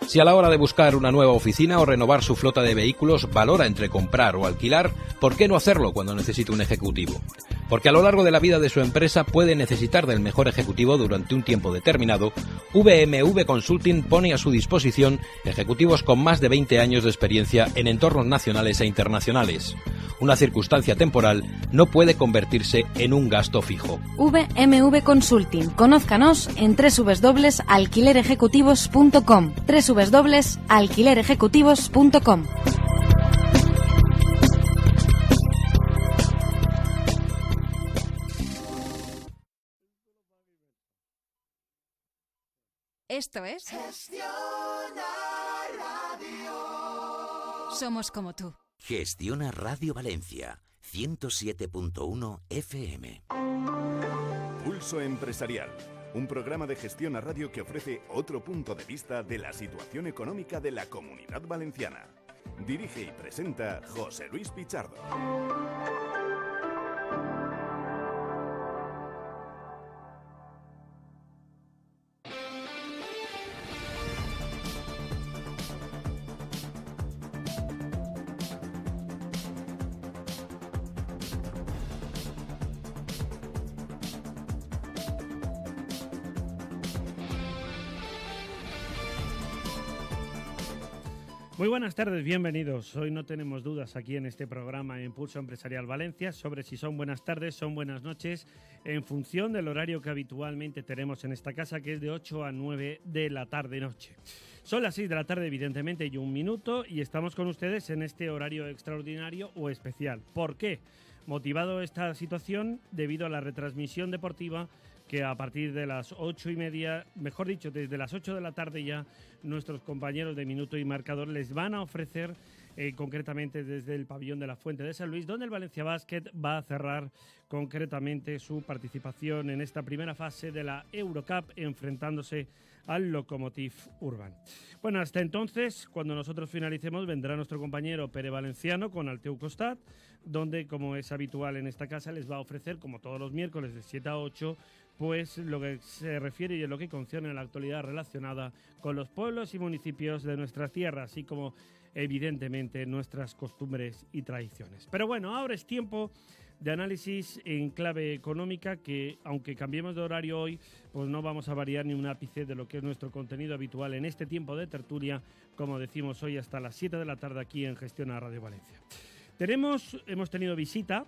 Si a la hora de buscar una nueva oficina o renovar su flota de vehículos valora entre comprar o alquilar, ¿por qué no hacerlo cuando necesita un ejecutivo? Porque a lo largo de la vida de su empresa puede necesitar del mejor ejecutivo durante un tiempo determinado. VMV Consulting pone a su disposición ejecutivos con más de 20 años de experiencia en entornos nacionales e internacionales. Una circunstancia temporal no puede convertirse en un gasto fijo. VMV Consulting. Conózcanos en www.alquilerejecutivos.com. www.alquilerejecutivos.com. Esto es Gestiona Radio. Somos como tú. Gestiona Radio Valencia, 107.1 FM. Pulso Empresarial, un programa de Gestión a Radio que ofrece otro punto de vista de la situación económica de la Comunidad Valenciana. Dirige y presenta José Luis Pichardo. Muy buenas tardes, bienvenidos. Hoy no tenemos dudas aquí en este programa en Pulso Empresarial Valencia sobre si son buenas tardes, son buenas noches, en función del horario que habitualmente tenemos en esta casa, que es de 8 a 9 de la tarde-noche. Son las 6 de la tarde, evidentemente, y 1 minuto, y estamos con ustedes en este horario extraordinario o especial. ¿Por qué? Motivado esta situación debido a la retransmisión deportiva que a partir de las 8:30, mejor dicho, desde las 8 de la tarde ya, nuestros compañeros de Minuto y Marcador les van a ofrecer, concretamente desde el pabellón de la Fuente de San Luis, donde el Valencia Basket va a cerrar concretamente su participación en esta primera fase de la Eurocup, enfrentándose al Lokomotiv Urban. Bueno, hasta entonces, cuando nosotros finalicemos, vendrá nuestro compañero Pere Valenciano con Alteu Costat, donde, como es habitual en esta casa, les va a ofrecer, como todos los miércoles de 7 a 8, pues lo que se refiere y en lo que concierne a la actualidad relacionada con los pueblos y municipios de nuestras tierras, así como, evidentemente, nuestras costumbres y tradiciones. Pero bueno, ahora es tiempo de análisis en clave económica, que aunque cambiemos de horario hoy, pues no vamos a variar ni un ápice de lo que es nuestro contenido habitual en este tiempo de tertulia, como decimos hoy, hasta las 7 de la tarde aquí en Gestión a Radio Valencia. Hemos tenido visita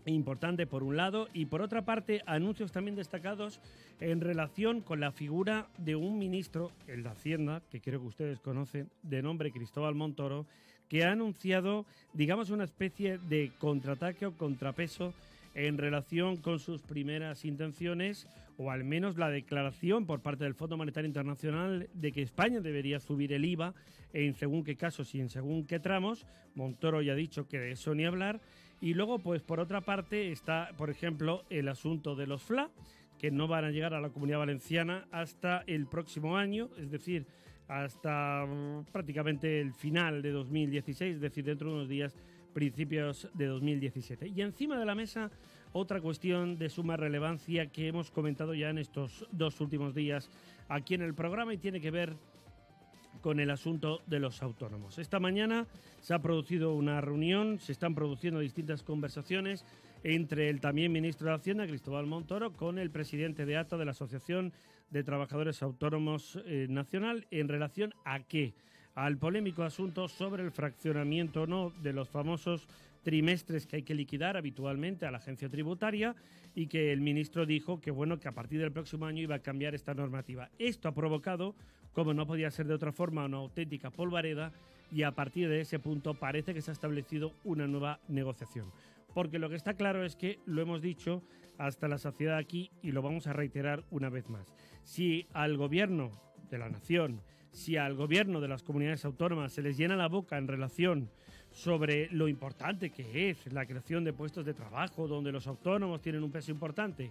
importante por un lado, y por otra parte anuncios también destacados en relación con la figura de un ministro, el de Hacienda, que creo que ustedes conocen, de nombre Cristóbal Montoro, que ha anunciado, digamos, una especie de contraataque o contrapeso en relación con sus primeras intenciones, o al menos la declaración por parte del Fondo Monetario Internacional de que España debería subir el IVA en según qué casos y en según qué tramos. Montoro ya ha dicho que de eso ni hablar. Y luego, pues por otra parte, está, por ejemplo, el asunto de los FLA, que no van a llegar a la Comunidad Valenciana hasta el próximo año, es decir, hasta prácticamente el final de 2016, es decir, dentro de unos días, principios de 2017. Y encima de la mesa, otra cuestión de suma relevancia que hemos comentado ya en estos 2 últimos días aquí en el programa, y tiene que ver con el asunto de los autónomos. Esta mañana se ha producido una reunión, se están produciendo distintas conversaciones entre el también ministro de Hacienda, Cristóbal Montoro, con el presidente de ATA, de la Asociación de Trabajadores Autónomos Nacional, en relación a qué, al polémico asunto sobre el fraccionamiento o no de los famosos trimestres que hay que liquidar habitualmente a la agencia tributaria, y que el ministro dijo que bueno, que a partir del próximo año iba a cambiar esta normativa. Esto ha provocado, como no podía ser de otra forma, una auténtica polvareda, y a partir de ese punto parece que se ha establecido una nueva negociación. Porque lo que está claro es que, lo hemos dicho hasta la saciedad aquí y lo vamos a reiterar una vez más, si al gobierno de la nación, si al gobierno de las comunidades autónomas se les llena la boca en relación sobre lo importante que es la creación de puestos de trabajo, donde los autónomos tienen un peso importante,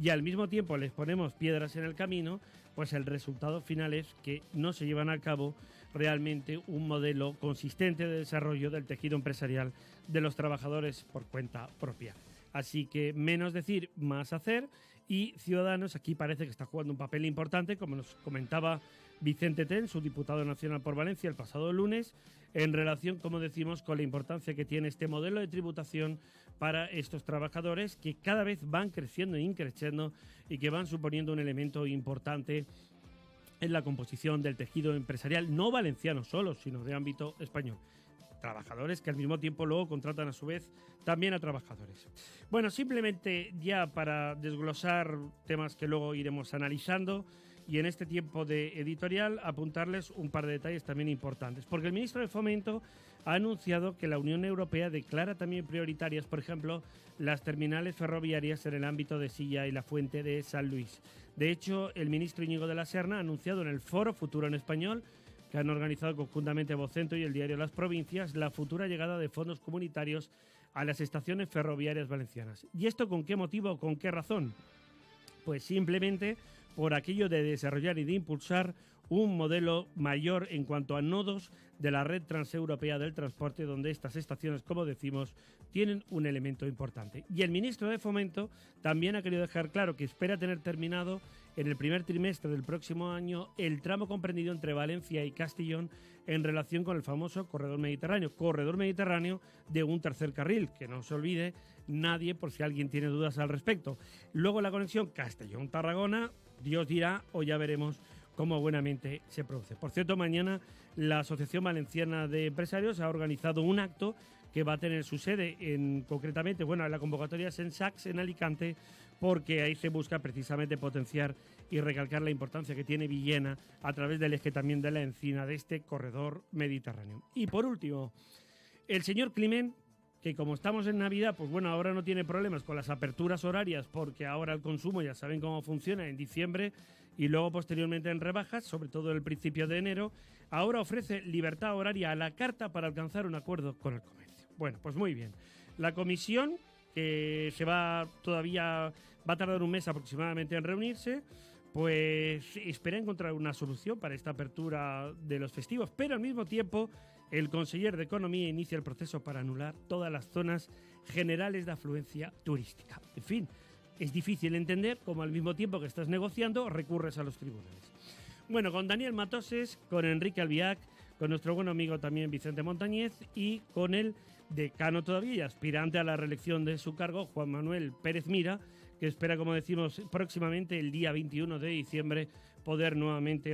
y al mismo tiempo les ponemos piedras en el camino, pues el resultado final es que no se llevan a cabo realmente un modelo consistente de desarrollo del tejido empresarial de los trabajadores por cuenta propia. Así que menos decir, más hacer. Y Ciudadanos aquí parece que está jugando un papel importante, como nos comentaba Vicente Ten, su diputado nacional por Valencia, el pasado lunes, en relación, como decimos, con la importancia que tiene este modelo de tributación para estos trabajadores que cada vez van creciendo e increciendo y que van suponiendo un elemento importante en la composición del tejido empresarial, no valenciano solo, sino de ámbito español. Trabajadores que al mismo tiempo luego contratan a su vez también a trabajadores. Bueno, simplemente ya para desglosar temas que luego iremos analizando y en este tiempo de editorial apuntarles un par de detalles también importantes, porque el ministro de Fomento ha anunciado que la Unión Europea declara también prioritarias, por ejemplo, las terminales ferroviarias en el ámbito de Silla y La Fuente de San Luis. De hecho, el ministro Íñigo de la Serna ha anunciado en el Foro Futuro en Español, que han organizado conjuntamente Vocento y el diario Las Provincias, la futura llegada de fondos comunitarios a las estaciones ferroviarias valencianas. ¿Y esto con qué motivo o con qué razón? Pues simplemente por aquello de desarrollar y de impulsar un modelo mayor en cuanto a nodos de la red transeuropea del transporte, donde estas estaciones, como decimos, tienen un elemento importante. Y el ministro de Fomento también ha querido dejar claro que espera tener terminado en el primer trimestre del próximo año el tramo comprendido entre Valencia y Castellón en relación con el famoso corredor mediterráneo de un tercer carril, que no se olvide nadie por si alguien tiene dudas al respecto. Luego la conexión Castellón-Tarragona, Dios dirá o ya veremos cómo buenamente se produce. Por cierto, mañana la Asociación Valenciana de Empresarios ha organizado un acto que va a tener su sede concretamente, en la convocatoria es en Saks, en Alicante, porque ahí se busca precisamente potenciar y recalcar la importancia que tiene Villena a través del eje también de la Encina de este corredor mediterráneo. Y por último, el señor Climent, que como estamos en Navidad, ahora no tiene problemas con las aperturas horarias, porque ahora el consumo ya saben cómo funciona en diciembre y luego posteriormente en rebajas, sobre todo el principio de enero, ahora ofrece libertad horaria a la carta para alcanzar un acuerdo con el comercio. Bueno, pues muy bien. La comisión, que va a tardar un mes aproximadamente en reunirse, pues espera encontrar una solución para esta apertura de los festivos, pero al mismo tiempo el conseller de Economía inicia el proceso para anular todas las zonas generales de afluencia turística. En fin, es difícil entender cómo al mismo tiempo que estás negociando recurres a los tribunales. Bueno, con Daniel Matoses, con Enrique Albiac, con nuestro buen amigo también Vicente Montañez y con el decano todavía y aspirante a la reelección de su cargo, Juan Manuel Pérez Mira, que espera, como decimos, próximamente el día 21 de diciembre poder nuevamente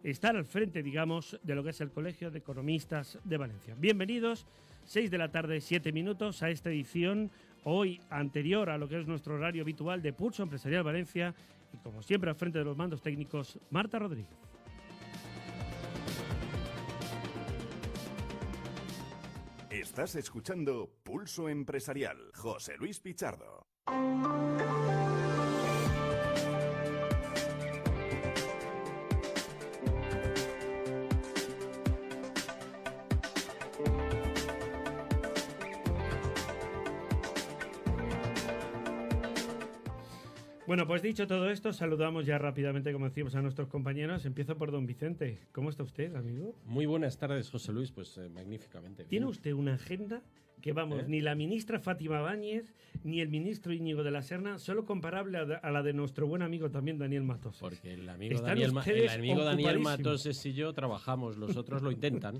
estar al frente, digamos, de lo que es el Colegio de Economistas de Valencia. Bienvenidos, 6 de la tarde, 7 minutos, a esta edición, hoy anterior a lo que es nuestro horario habitual de Pulso Empresarial Valencia, y como siempre al frente de los mandos técnicos, Marta Rodríguez. Estás escuchando Pulso Empresarial, José Luis Pichardo. Bueno, pues dicho todo esto, saludamos ya rápidamente, como decimos, a nuestros compañeros. Empiezo por don Vicente. ¿Cómo está usted, amigo? Muy buenas tardes, José Luis. Pues magníficamente. ¿Tiene usted una agenda que, ni la ministra Fátima Báñez ni el ministro Íñigo de la Serna, solo comparable a la de nuestro buen amigo también Daniel Matoses? Porque el amigo Daniel Matoses y yo trabajamos, los otros lo intentan.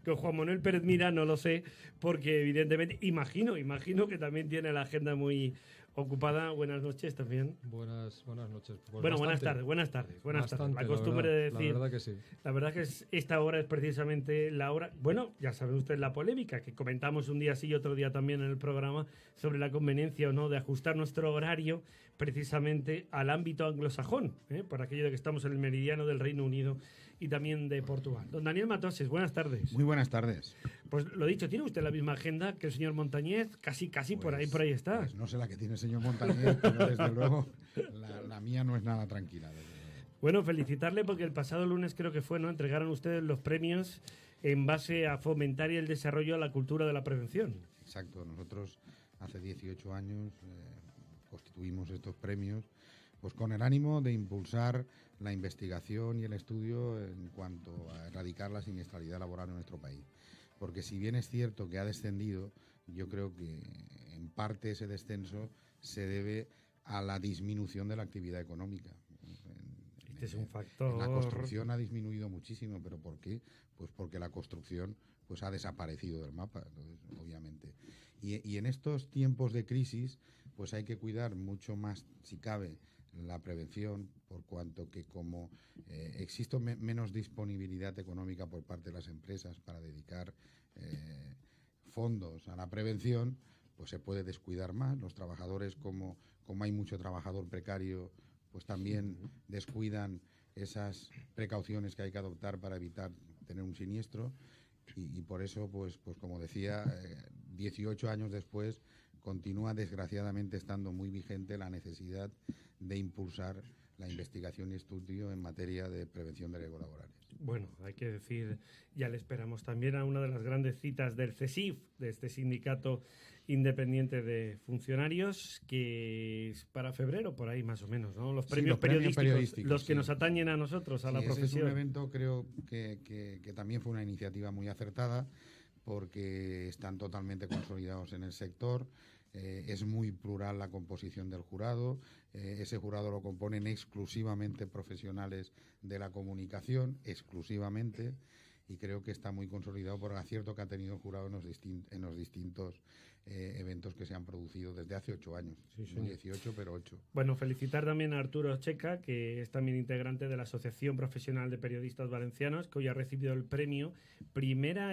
Con Juan Manuel Pérez Mira no lo sé, porque evidentemente imagino que también tiene la agenda muy ocupada. Buenas noches también. Buenas noches. Pues bueno, buenas tardes. La costumbre de decir. La verdad que sí. La verdad que esta hora es precisamente la hora. Bueno, ya saben ustedes la polémica que comentamos un día sí y otro día también en el programa sobre la conveniencia o no de ajustar nuestro horario precisamente al ámbito anglosajón, por aquello de que estamos en el meridiano del Reino Unido y también de Portugal. Don Daniel Matoses, buenas tardes. Muy buenas tardes. Pues lo dicho, ¿tiene usted la misma agenda que el señor Montañez? Casi pues, por ahí está. Pues no sé la que tiene el señor Montañez, pero desde luego la mía no es nada tranquila. Bueno, felicitarle porque el pasado lunes creo que fue, ¿no? Entregaron ustedes los premios en base a fomentar y el desarrollo de la cultura de la prevención. Exacto. Nosotros hace 18 años constituimos estos premios pues con el ánimo de impulsar la investigación y el estudio en cuanto a erradicar la siniestralidad laboral en nuestro país. Porque si bien es cierto que ha descendido, yo creo que en parte ese descenso se debe a la disminución de la actividad económica. Este es un factor. La construcción ha disminuido muchísimo, ¿pero por qué? Pues porque la construcción pues ha desaparecido del mapa, entonces, obviamente. Y en estos tiempos de crisis, pues hay que cuidar mucho más, si cabe, la prevención, por cuanto que como existe menos disponibilidad económica por parte de las empresas para dedicar fondos a la prevención, pues se puede descuidar más. Los trabajadores, como hay mucho trabajador precario, pues también descuidan esas precauciones que hay que adoptar para evitar tener un siniestro y por eso, pues como decía, 18 años después continúa desgraciadamente estando muy vigente la necesidad de impulsar la investigación y estudio en materia de prevención de riesgos laborales. Bueno, hay que decir, ya le esperamos también a una de las grandes citas del CESIF, de este sindicato independiente de funcionarios, que es para febrero, por ahí más o menos, ¿no? Los premios periodísticos, los que nos atañen a nosotros, a la profesión. Es un evento, creo que también fue una iniciativa muy acertada, porque están totalmente consolidados en el sector. Es muy plural la composición del jurado. Ese jurado lo componen exclusivamente profesionales de la comunicación, exclusivamente, y creo que está muy consolidado por el acierto que ha tenido el jurado en los distintos eventos que se han producido desde hace 8 años. Sí, sí. 18, pero 8. Bueno, felicitar también a Arturo Checa, que es también integrante de la Asociación Profesional de Periodistas Valencianos, que hoy ha recibido el premio, primera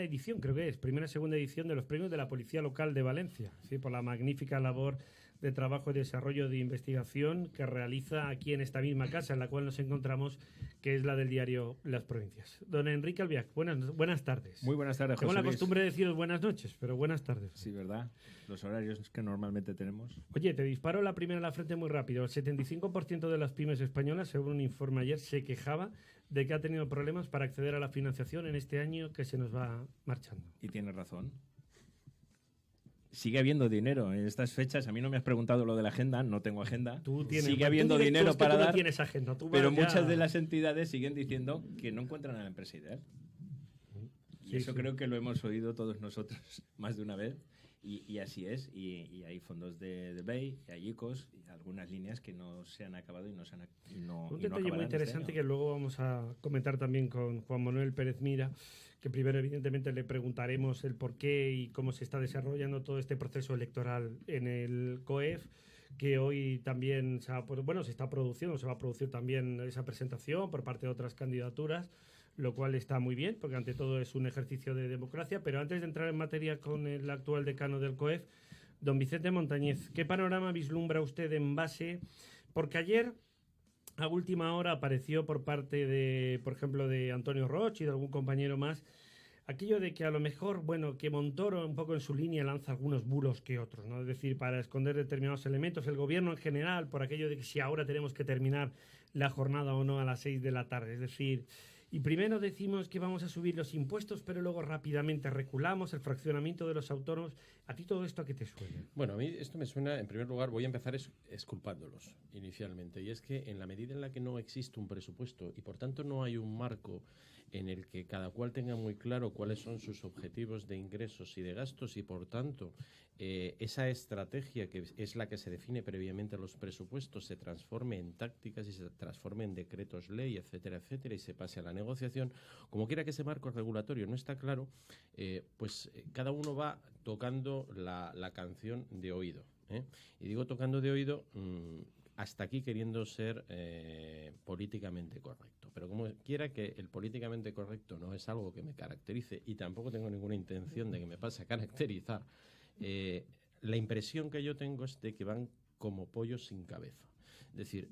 segunda edición de los premios de la Policía Local de Valencia, ¿sí? Por la magnífica labor de trabajo y desarrollo de investigación que realiza aquí en esta misma casa en la cual nos encontramos, que es la del diario Las Provincias. Don Enrique Albiach, buenas tardes. Muy buenas tardes, José Tengo la Luis. costumbre de deciros buenas noches, pero buenas tardes. Sí, ¿verdad? Los horarios que normalmente tenemos. Oye, te disparo la primera a la frente muy rápido. El 75% de las pymes españolas, según un informe ayer, se quejaba de que ha tenido problemas para acceder a la financiación en este año que se nos va marchando. Y tienes razón. Sigue habiendo dinero en estas fechas. A mí no me has preguntado lo de la agenda, no tengo agenda. Sigue habiendo dinero para dar, tienes agenda, pero muchas de las entidades siguen diciendo que no encuentran a la empresa ideal. Y eso creo que lo hemos oído todos nosotros más de una vez. Y así es. Y hay fondos del BEI, y hay ICOs, y algunas líneas que no se han acabado y no se han Un detalle muy interesante que luego vamos a comentar también con Juan Manuel Pérez Mira, que primero evidentemente le preguntaremos el por qué y cómo se está desarrollando todo este proceso electoral en el COEF, que hoy también se está produciendo, se va a producir también esa presentación por parte de otras candidaturas, lo cual está muy bien, porque ante todo es un ejercicio de democracia. Pero antes de entrar en materia con el actual decano del COEF, don Vicente Montañez, ¿qué panorama vislumbra usted en base? Porque ayer, a última hora, apareció por parte de, por ejemplo, de Antonio Roch y de algún compañero más, aquello de que a lo mejor, que Montoro un poco en su línea lanza algunos bulos que otros, ¿no? Es decir, para esconder determinados elementos, el gobierno en general, por aquello de que si ahora tenemos que terminar la jornada o no a las 6 de la tarde, es decir... Y primero decimos que vamos a subir los impuestos, pero luego rápidamente reculamos el fraccionamiento de los autónomos. ¿A ti todo esto a qué te suena? Bueno, a mí esto me suena, en primer lugar, voy a empezar exculpándolos inicialmente. Y es que en la medida en la que no existe un presupuesto y por tanto no hay un marco en el que cada cual tenga muy claro cuáles son sus objetivos de ingresos y de gastos y por tanto esa estrategia que es la que se define previamente a los presupuestos se transforme en tácticas y se transforme en decretos ley, etcétera, etcétera, y se pase a la negociación, como quiera que ese marco regulatorio no está claro, cada uno va tocando la canción de oído, ¿eh? Y digo tocando de oído hasta aquí queriendo ser políticamente correcto. Pero como quiera que el políticamente correcto no es algo que me caracterice y tampoco tengo ninguna intención de que me pase a caracterizar, la impresión que yo tengo es de que van como pollos sin cabeza. Es decir,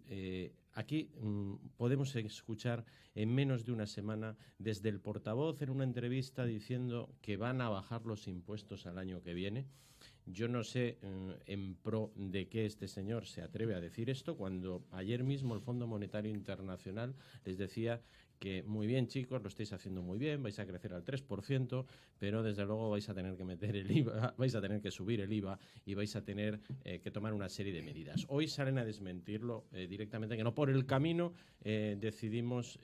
aquí podemos escuchar en menos de una semana desde el portavoz en una entrevista diciendo que van a bajar los impuestos al año que viene. Yo no sé en pro de qué este señor se atreve a decir esto, cuando ayer mismo el Fondo Monetario Internacional les decía que muy bien, chicos, lo estáis haciendo muy bien, vais a crecer al 3%, pero desde luego vais a tener que meter el IVA, vais a tener que subir el IVA y vais a tener que tomar una serie de medidas. Hoy salen a desmentirlo directamente, que no, por el camino decidimos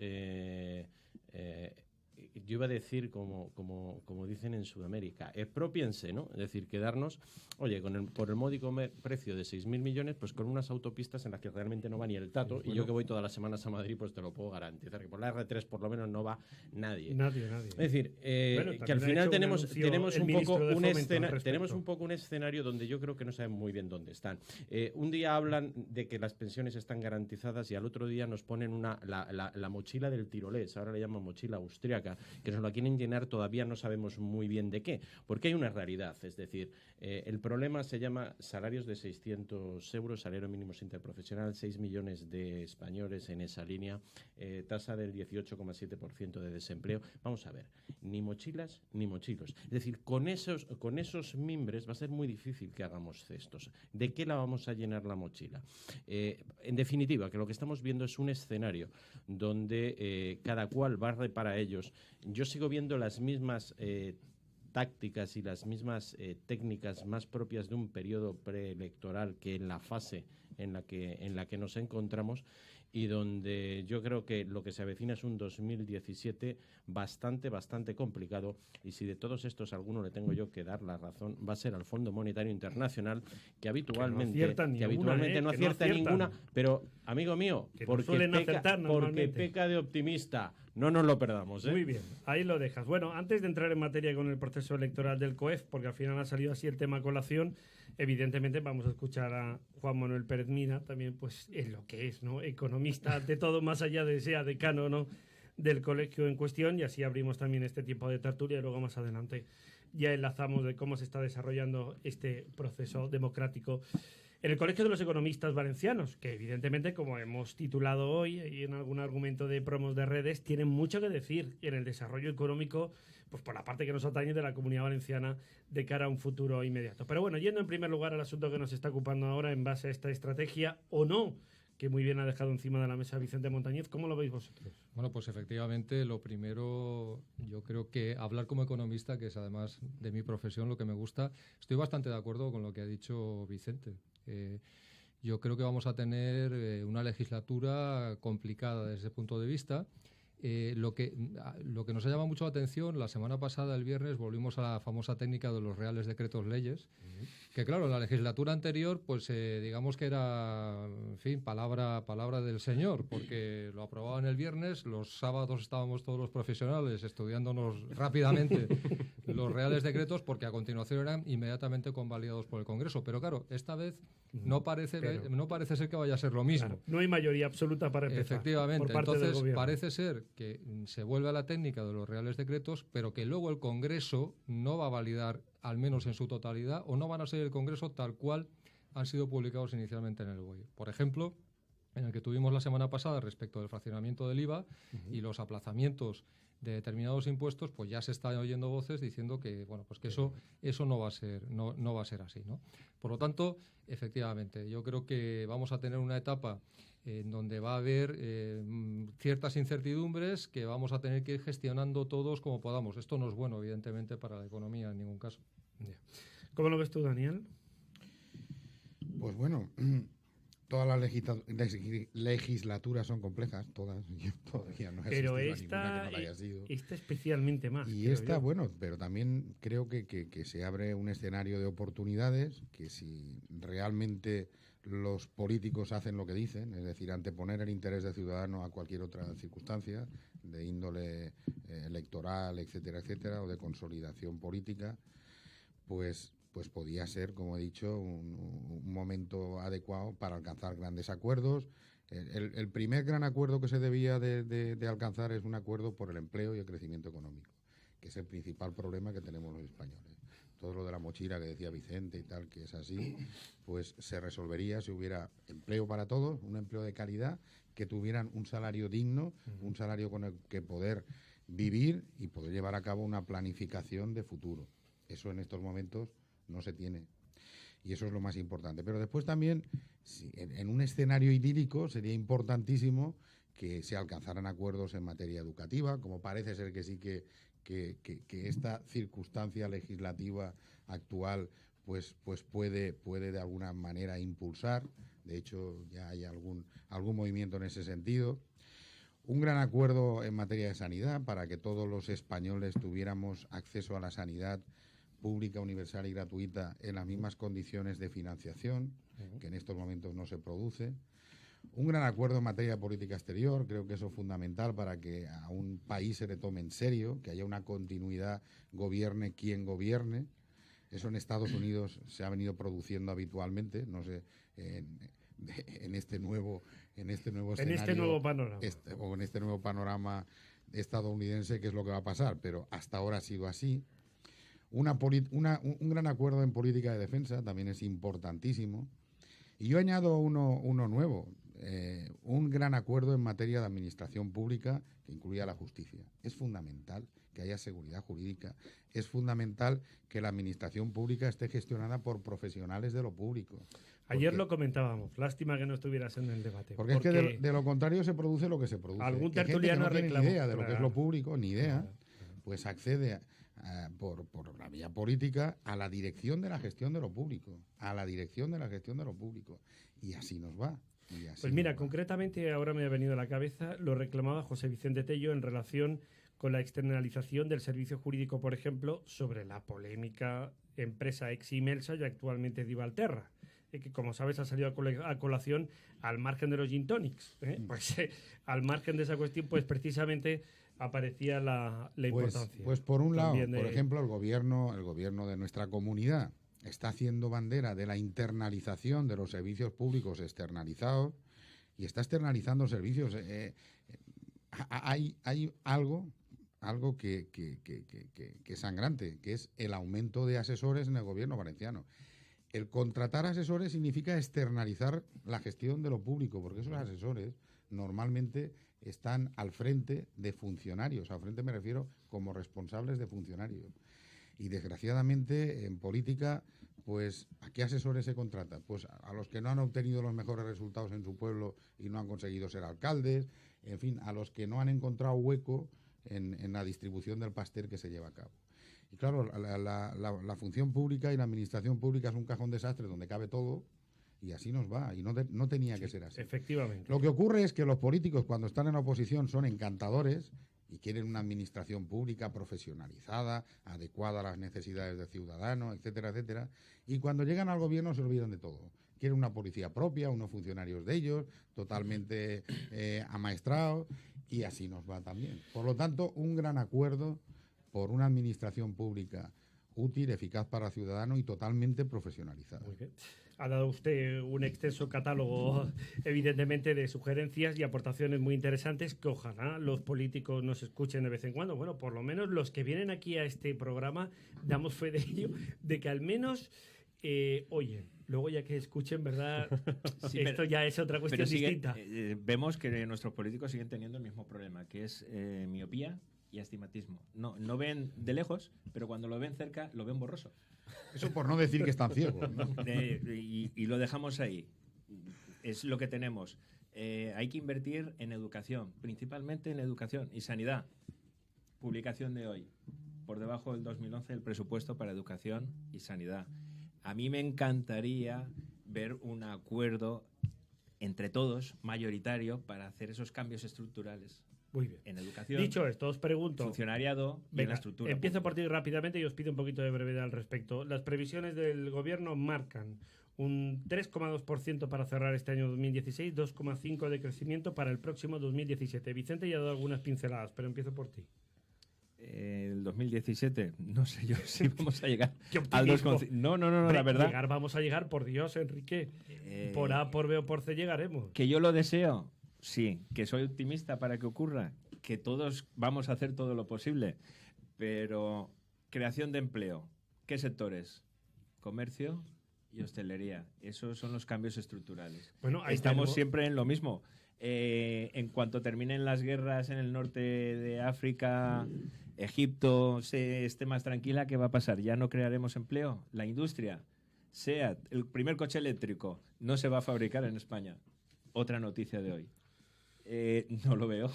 yo iba a decir, como dicen en Sudamérica, expropiense, ¿no? Es decir, quedarnos, oye, por el módico precio de 6.000 millones, pues con unas autopistas en las que realmente no va ni el tato, y yo que voy todas las semanas a Madrid, pues te lo puedo garantizar, que por la R3 por lo menos no va nadie. Nadie. Es decir, que al final tenemos un poco un escenario donde yo creo que no saben muy bien dónde están. Un día hablan de que las pensiones están garantizadas y al otro día nos ponen la mochila del tirolés, ahora le llaman mochila austriaca, que nos la quieren llenar, todavía no sabemos muy bien de qué, porque hay una realidad, es decir, el problema se llama salarios de 600 euros, salario mínimo interprofesional, 6 millones de españoles en esa línea, tasa del 18,7% de desempleo. Vamos a ver, ni mochilas ni mochilos. Es decir, con esos mimbres va a ser muy difícil que hagamos cestos. ¿De qué la vamos a llenar la mochila? En definitiva, que lo que estamos viendo es un escenario donde cada cual barre para ellos. Yo sigo viendo las mismas tácticas y las mismas técnicas más propias de un periodo preelectoral que en la fase en la que nos encontramos, y donde yo creo que lo que se avecina es un 2017 bastante complicado, y si de todos estos a alguno le tengo yo que dar la razón, va a ser al Fondo Monetario Internacional, que habitualmente no acierta ninguna, pero amigo mío, porque peca de optimista. No nos lo perdamos, ¿eh? Muy bien, ahí lo dejas. Bueno, antes de entrar en materia con el proceso electoral del COEF, porque al final ha salido así el tema a colación, evidentemente vamos a escuchar a Juan Manuel Pérez Mina, también pues es lo que es, ¿no? Economista de todo, más allá de sea decano, ¿no?, del colegio en cuestión, y así abrimos también este tiempo de tertulia, y luego más adelante ya enlazamos de cómo se está desarrollando este proceso democrático en el Colegio de los Economistas Valencianos, que evidentemente, como hemos titulado hoy y en algún argumento de promos de redes, tienen mucho que decir en el desarrollo económico, pues por la parte que nos atañe de la Comunidad Valenciana de cara a un futuro inmediato. Pero bueno, yendo en primer lugar al asunto que nos está ocupando ahora en base a esta estrategia o no, que muy bien ha dejado encima de la mesa Vicente Montañez, ¿cómo lo veis vosotros? Bueno, pues efectivamente, lo primero, yo creo que hablar como economista, que es además de mi profesión lo que me gusta, estoy bastante de acuerdo con lo que ha dicho Vicente. Yo creo que vamos a tener una legislatura complicada desde ese punto de vista. Lo que nos ha llamado mucho la atención, la semana pasada, el viernes, volvimos a la famosa técnica de los reales decretos leyes, que claro, en la legislatura anterior, pues digamos que era, en fin, palabra del señor, porque lo aprobaban el viernes, los sábados estábamos todos los profesionales estudiándonos rápidamente los reales decretos, porque a continuación eran inmediatamente convalidados por el Congreso. Pero claro, esta vez no parece ser que vaya a ser lo mismo. Claro, no hay mayoría absoluta para empezar. Efectivamente, por parte del entonces gobierno. parece ser que se vuelve a la técnica de los reales decretos, pero que luego el Congreso no va a validar, al menos en su totalidad, o no van a ser el Congreso tal cual han sido publicados inicialmente en el BOE. Por ejemplo, en el que tuvimos la semana pasada respecto del fraccionamiento del IVA y los aplazamientos de determinados impuestos, pues ya se están oyendo voces diciendo que bueno, pues que eso no va a ser así, ¿no? Por lo tanto, efectivamente, yo creo que vamos a tener una etapa en donde va a haber ciertas incertidumbres que vamos a tener que ir gestionando todos como podamos. Esto no es bueno, evidentemente, para la economía en ningún caso. ¿Cómo lo ves tú, Daniel? Pues bueno, todas las legislaturas son complejas, todas. Yo todavía no he pero asistido a ninguna que no la haya sido. Esta especialmente más. Y esta, bueno, pero también creo que se abre un escenario de oportunidades que si realmente los políticos hacen lo que dicen, es decir, anteponer el interés del ciudadano a cualquier otra circunstancia de índole electoral, etcétera, o de consolidación política, pues podía ser, como he dicho, un momento adecuado para alcanzar grandes acuerdos. El primer gran acuerdo que se debía de alcanzar es un acuerdo por el empleo y el crecimiento económico, que es el principal problema que tenemos los españoles. Todo lo de la mochila que decía Vicente y tal, que es así, pues se resolvería si hubiera empleo para todos, un empleo de calidad, que tuvieran un salario digno, un salario con el que poder vivir y poder llevar a cabo una planificación de futuro. Eso en estos momentos no se tiene. Y eso es lo más importante. Pero después también, en un escenario idílico, sería importantísimo que se alcanzaran acuerdos en materia educativa, como parece ser que sí que esta circunstancia legislativa actual pues puede de alguna manera impulsar. De hecho, ya hay algún movimiento en ese sentido. Un gran acuerdo en materia de sanidad para que todos los españoles tuviéramos acceso a la sanidad pública, universal y gratuita en las mismas condiciones de financiación, que en estos momentos no se produce. Un gran acuerdo en materia de política exterior, creo que eso es fundamental para que a un país se le tome en serio, que haya una continuidad, gobierne quien gobierne. Eso en Estados Unidos se ha venido produciendo habitualmente, no sé, en este nuevo escenario, en este nuevo panorama. O en este nuevo panorama estadounidense, qué es lo que va a pasar, pero hasta ahora ha sido así. Un gran acuerdo en política de defensa también es importantísimo. Y yo añado uno nuevo, un gran acuerdo en materia de administración pública que incluya la justicia. Es fundamental que haya seguridad jurídica. Es fundamental que la administración pública esté gestionada por profesionales de lo público. Ayer lo comentábamos. Lástima que no estuvieras en el debate. Porque es que de lo contrario se produce lo que se produce. Algún Que tertuliano gente que no reclamó, tiene ni idea de lo que es lo público, ni idea, pues accede por la vía política a la dirección de la gestión de lo público. A la dirección de la gestión de lo público. Y así nos va. Pues mira, concretamente ahora me ha venido a la cabeza, lo reclamaba José Vicente Tello en relación con la externalización del servicio jurídico, por ejemplo, sobre la polémica empresa ex Imelsa y actualmente Divalterra, que como sabes ha salido a colación al margen de los gin tonics. Pues al margen de esa cuestión, pues precisamente aparecía la importancia. Pues por un lado, por ejemplo, el gobierno de nuestra comunidad está haciendo bandera de la internalización de los servicios públicos externalizados y está externalizando servicios. Hay algo que es sangrante, que es el aumento de asesores en el gobierno valenciano. El contratar asesores significa externalizar la gestión de lo público, porque esos asesores normalmente están al frente de funcionarios. Al frente me refiero como responsables de funcionarios. Y desgraciadamente en política, pues ¿a qué asesores se contrata? Pues a los que no han obtenido los mejores resultados en su pueblo y no han conseguido ser alcaldes, en fin, a los que no han encontrado hueco en la distribución del pastel que se lleva a cabo. Y claro, la función pública y la administración pública es un cajón desastre donde cabe todo y así nos va. Y no tenía que ser así. Efectivamente. Lo que ocurre es que los políticos cuando están en la oposición son encantadores y quieren una administración pública profesionalizada, adecuada a las necesidades del ciudadano, etcétera, etcétera. Y cuando llegan al gobierno se olvidan de todo. Quieren una policía propia, unos funcionarios de ellos, totalmente amaestrados, y así nos va también. Por lo tanto, un gran acuerdo por una administración pública útil, eficaz para el ciudadano y totalmente profesionalizada. Muy bien. Ha dado usted un extenso catálogo, evidentemente, de sugerencias y aportaciones muy interesantes que ojalá los políticos nos escuchen de vez en cuando. Bueno, por lo menos los que vienen aquí a este programa damos fe de ello, de que al menos oyen. Luego ya que escuchen, ¿verdad? Sí, esto ya es otra cuestión distinta. Vemos que nuestros políticos siguen teniendo el mismo problema, que es miopía y astigmatismo. No ven de lejos, pero cuando lo ven cerca, lo ven borroso. Eso por no decir que están ciegos, ¿no? Y lo dejamos ahí. Es lo que tenemos. Hay que invertir en educación, principalmente en educación y sanidad. Publicación de hoy. Por debajo del 2011 el presupuesto para educación y sanidad. A mí me encantaría ver un acuerdo entre todos, mayoritario, para hacer esos cambios estructurales. Muy bien. En educación. Dicho esto, os pregunto. Funcionariado y en la estructura. Empiezo por ti rápidamente y os pido un poquito de brevedad al respecto. Las previsiones del gobierno marcan un 3,2% para cerrar este año 2016, 2,5% de crecimiento para el próximo 2017. Vicente ya ha dado algunas pinceladas, pero empiezo por ti. El 2017, no sé yo si vamos a llegar al 2,5%. No, la verdad. Vamos a llegar, por Dios, Enrique. Por A, por B o por C llegaremos. Que yo lo deseo. Sí, que soy optimista para que ocurra, que todos vamos a hacer todo lo posible, pero creación de empleo, ¿qué sectores? Comercio y hostelería, esos son los cambios estructurales. Bueno, estamos siempre en lo mismo. En cuanto terminen las guerras en el norte de África, Egipto se esté más tranquila, ¿qué va a pasar? ¿Ya no crearemos empleo? La industria, SEAT, el primer coche eléctrico, no se va a fabricar en España. Otra noticia de hoy. No lo veo.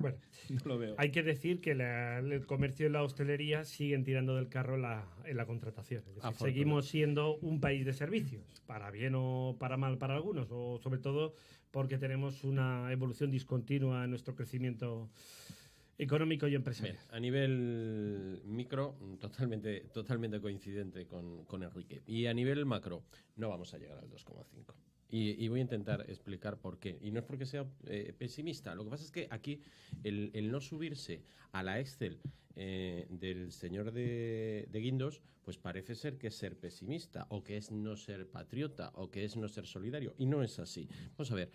Bueno, No lo veo. hay que decir que el comercio y la hostelería siguen tirando del carro en la contratación. Es decir, seguimos siendo un país de servicios, para bien o para mal para algunos, o sobre todo porque tenemos una evolución discontinua en nuestro crecimiento económico y empresarial. Bien, a nivel micro, totalmente coincidente con Enrique. Y a nivel macro, no vamos a llegar al 2,5. Y voy a intentar explicar por qué. Y no es porque sea pesimista. Lo que pasa es que aquí el no subirse a la Excel del señor de Guindos, pues parece ser que es ser pesimista, o que es no ser patriota, o que es no ser solidario. Y no es así. Vamos a ver.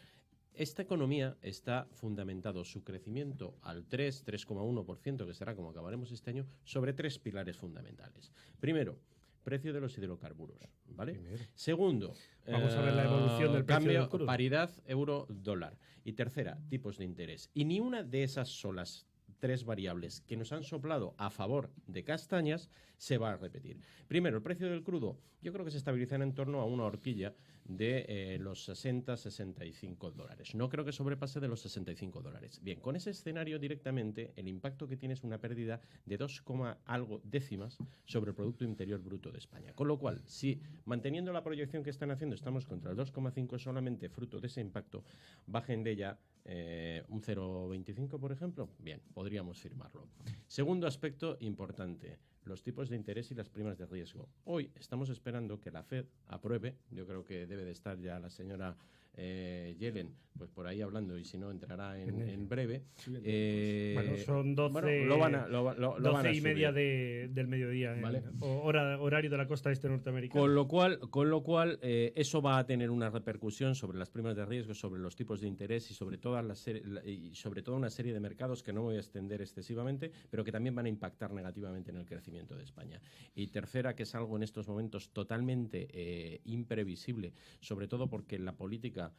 Esta economía está fundamentado su crecimiento al 3,1%, que será como acabaremos este año, sobre 3 pilares fundamentales. Primero, precio de los hidrocarburos, ¿vale? Segundo, vamos a ver la evolución del precio cambio, del crudo. paridad euro-dólar. Y tercera, tipos de interés. Y ni una de esas solas 3 variables que nos han soplado a favor de castañas se va a repetir. Primero, el precio del crudo, yo creo que se estabilizará en torno a una horquilla de los $60-65. No creo que sobrepase de los $65. Bien, con ese escenario directamente el impacto que tiene es una pérdida de 2, algo décimas sobre el Producto Interior Bruto de España. Con lo cual, si manteniendo la proyección que están haciendo estamos contra el 2,5, solamente fruto de ese impacto, bajen de ella un 0,25, por ejemplo, bien, podríamos firmarlo. Segundo aspecto importante, los tipos de interés y las primas de riesgo. Hoy estamos esperando que la FED apruebe, yo creo que debe de estar ya la señora Yellen, pues por ahí hablando, y si no entrará en breve. Bueno, son 12, bueno, lo van a 12 y media subir. del mediodía, ¿Vale? Horario de la costa este norteamericana. Con lo cual eso va a tener una repercusión sobre las primas de riesgo, sobre los tipos de interés y sobre toda una serie de mercados que no voy a extender excesivamente, pero que también van a impactar negativamente en el crecimiento de España. Y tercera, que es algo en estos momentos totalmente imprevisible, sobre todo porque la política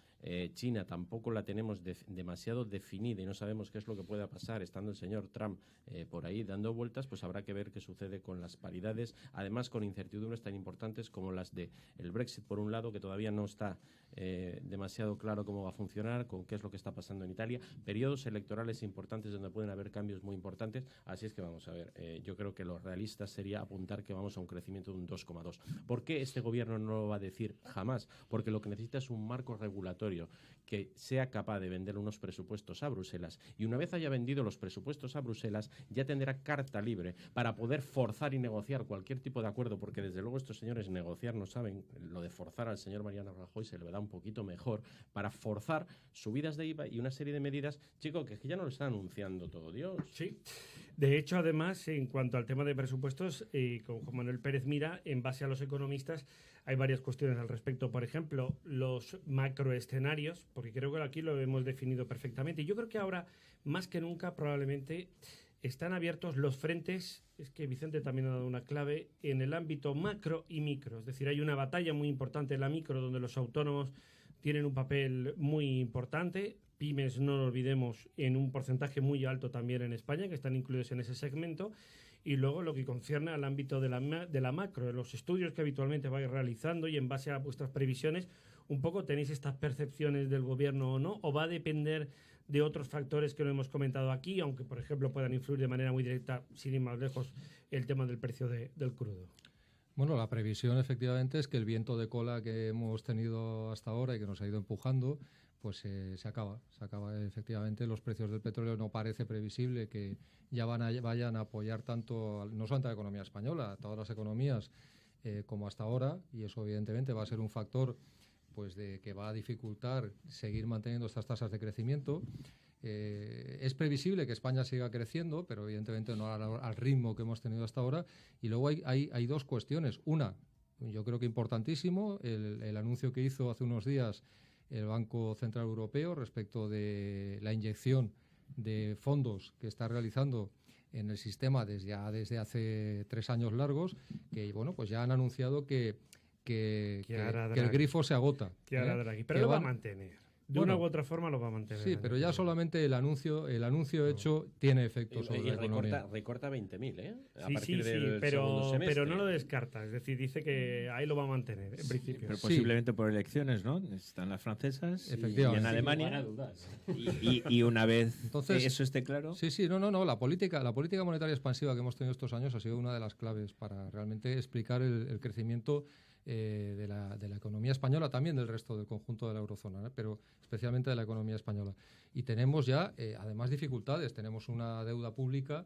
China tampoco la tenemos demasiado definida y no sabemos qué es lo que pueda pasar, estando el señor Trump por ahí dando vueltas, pues habrá que ver qué sucede con las paridades, además con incertidumbres tan importantes como las de el Brexit por un lado, que todavía no está demasiado claro cómo va a funcionar, con qué es lo que está pasando en Italia, periodos electorales importantes donde pueden haber cambios muy importantes, así es que vamos a ver, yo creo que lo realista sería apuntar que vamos a un crecimiento de un 2,2. ¿Por qué este gobierno no lo va a decir? Jamás, porque lo que necesita es un marco regulatorio que sea capaz de vender unos presupuestos a Bruselas, y una vez haya vendido los presupuestos a Bruselas ya tendrá carta libre para poder forzar y negociar cualquier tipo de acuerdo, porque desde luego estos señores negociar no saben. Lo de forzar al señor Mariano Rajoy se le da un poquito mejor, para forzar subidas de IVA y una serie de medidas, chico, que ya no lo está anunciando todo Dios. Sí. De hecho, además, en cuanto al tema de presupuestos, con Juan Manuel Pérez Mira, en base a los economistas, hay varias cuestiones al respecto. Por ejemplo, los macroescenarios, porque creo que aquí lo hemos definido perfectamente. Y yo creo que ahora, más que nunca, probablemente están abiertos los frentes, es que Vicente también ha dado una clave, en el ámbito macro y micro. Es decir, hay una batalla muy importante en la micro, donde los autónomos tienen un papel muy importante. Pymes, no lo olvidemos, en un porcentaje muy alto también en España, que están incluidos en ese segmento. Y luego lo que concierne al ámbito de la macro, los estudios que habitualmente vais realizando y en base a vuestras previsiones, un poco tenéis estas percepciones del gobierno o no, o va a depender de otros factores que no hemos comentado aquí, aunque por ejemplo puedan influir de manera muy directa, sin ir más lejos, el tema del precio del crudo. Bueno, la previsión efectivamente es que el viento de cola que hemos tenido hasta ahora y que nos ha ido empujando, pues se acaba efectivamente. Los precios del petróleo no parece previsible que ya vayan a apoyar tanto, no solamente a la economía española, a todas las economías como hasta ahora, y eso evidentemente va a ser un factor pues que va a dificultar seguir manteniendo estas tasas de crecimiento. Es previsible que España siga creciendo, pero evidentemente no al ritmo que hemos tenido hasta ahora. Y luego hay dos cuestiones. Una, yo creo que importantísimo, el anuncio que hizo hace unos días el Banco Central Europeo respecto de la inyección de fondos que está realizando en el sistema desde hace 3 años largos, que bueno, pues ya han anunciado que el grifo se agota. Pero lo va a mantener. De una u otra forma lo va a mantener. Sí, pero ya solamente el anuncio hecho tiene efecto sobre la economía. Recorta 20.000, ¿eh? A Sí, partir sí, del pero segundo semestre. no lo descarta. Es decir, dice que ahí lo va a mantener, en principio. Pero posiblemente por elecciones, ¿no? Están las francesas y Efectivamente. en Alemania. Y una vez Entonces, eso esté claro. Sí, no. La política monetaria expansiva que hemos tenido estos años ha sido una de las claves para realmente explicar el crecimiento de la economía española, también del resto del conjunto de la eurozona, pero especialmente de la economía española. Y tenemos ya, además, dificultades. Tenemos una deuda pública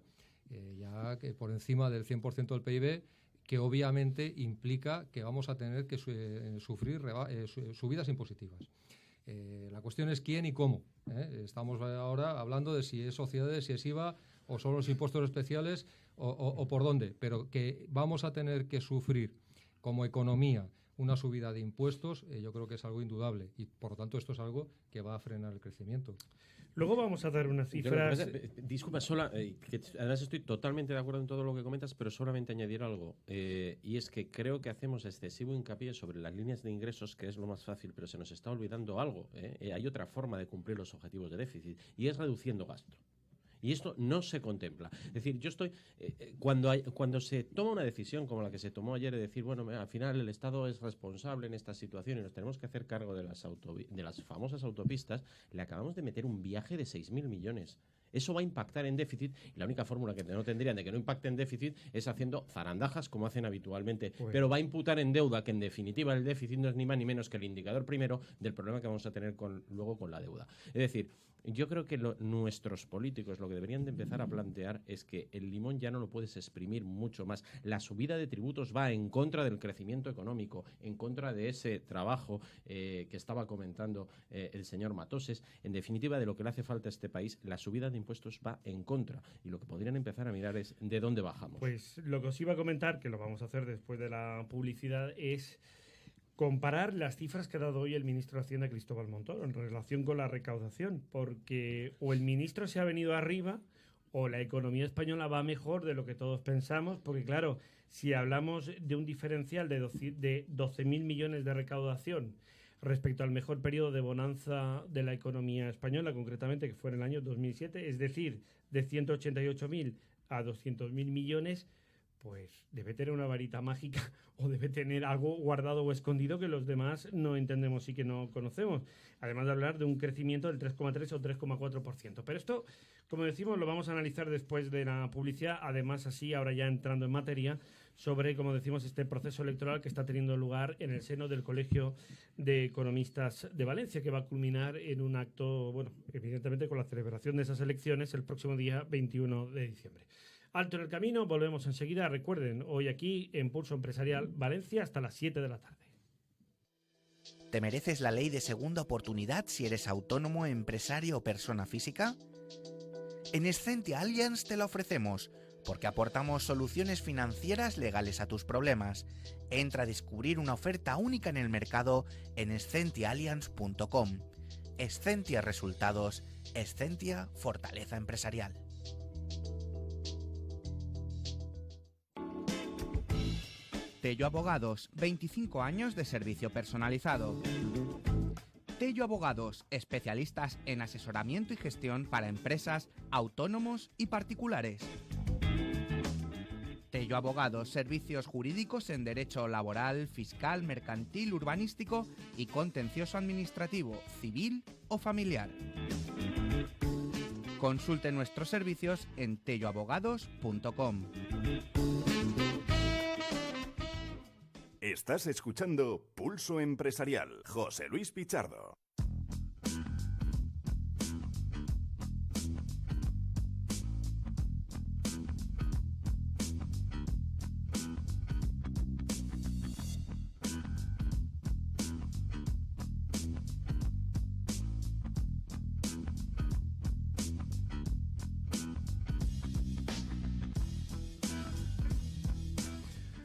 ya que por encima del 100% del PIB, que obviamente implica que vamos a tener que sufrir subidas impositivas. La cuestión es quién y cómo. Estamos ahora hablando de si es sociedades, si es IVA o son los impuestos especiales o por dónde, pero que vamos a tener que sufrir como economía una subida de impuestos, yo creo que es algo indudable y por lo tanto esto es algo que va a frenar el crecimiento. Luego vamos a dar unas cifras. Disculpa, que además estoy totalmente de acuerdo en todo lo que comentas, pero solamente añadir algo. Y es que creo que hacemos excesivo hincapié sobre las líneas de ingresos, que es lo más fácil, pero se nos está olvidando algo. Hay otra forma de cumplir los objetivos de déficit y es reduciendo gasto. Y esto no se contempla. Es decir, yo estoy... cuando se toma una decisión como la que se tomó ayer de decir, bueno, al final el Estado es responsable en esta situación y nos tenemos que hacer cargo de las famosas autopistas, le acabamos de meter un viaje de 6.000 millones. Eso va a impactar en déficit y la única fórmula que no tendrían de que no impacte en déficit es haciendo zarandajas como hacen habitualmente. Pero va a imputar en deuda, que en definitiva el déficit no es ni más ni menos que el indicador primero del problema que vamos a tener luego con la deuda. Es decir, yo creo que nuestros políticos lo que deberían de empezar a plantear es que el limón ya no lo puedes exprimir mucho más. La subida de tributos va en contra del crecimiento económico, en contra de ese trabajo que estaba comentando el señor Matoses. En definitiva, de lo que le hace falta a este país, la subida de impuestos va en contra. Y lo que podrían empezar a mirar es de dónde bajamos. Pues lo que os iba a comentar, que lo vamos a hacer después de la publicidad, es comparar las cifras que ha dado hoy el ministro de Hacienda, Cristóbal Montoro, en relación con la recaudación, porque o el ministro se ha venido arriba o la economía española va mejor de lo que todos pensamos, porque claro, si hablamos de un diferencial de 12.000 millones de recaudación respecto al mejor periodo de bonanza de la economía española, concretamente, que fue en el año 2007, es decir, de 188.000 a 200.000 millones, pues debe tener una varita mágica o debe tener algo guardado o escondido que los demás no entendemos y que no conocemos. Además de hablar de un crecimiento del 3,3 o 3,4%. Pero esto, como decimos, lo vamos a analizar después de la publicidad. Además, así, ahora ya entrando en materia, sobre, como decimos, este proceso electoral que está teniendo lugar en el seno del Colegio de Economistas de Valencia, que va a culminar en un acto, bueno, evidentemente con la celebración de esas elecciones el próximo día 21 de diciembre. Alto en el camino, volvemos enseguida. Recuerden, hoy aquí en Pulso Empresarial Valencia hasta las 7 de la tarde. ¿Te mereces la ley de segunda oportunidad si eres autónomo, empresario o persona física? En Escentia Allianz te la ofrecemos, porque aportamos soluciones financieras legales a tus problemas. Entra a descubrir una oferta única en el mercado en escentiaallianz.com. Escentia Resultados, Escentia Fortaleza Empresarial. Tello Abogados, 25 años de servicio personalizado. Tello Abogados, especialistas en asesoramiento y gestión para empresas, autónomos y particulares. Tello Abogados, servicios jurídicos en derecho laboral, fiscal, mercantil, urbanístico y contencioso administrativo, civil o familiar. Consulte nuestros servicios en telloabogados.com. Estás escuchando Pulso Empresarial, José Luis Pichardo.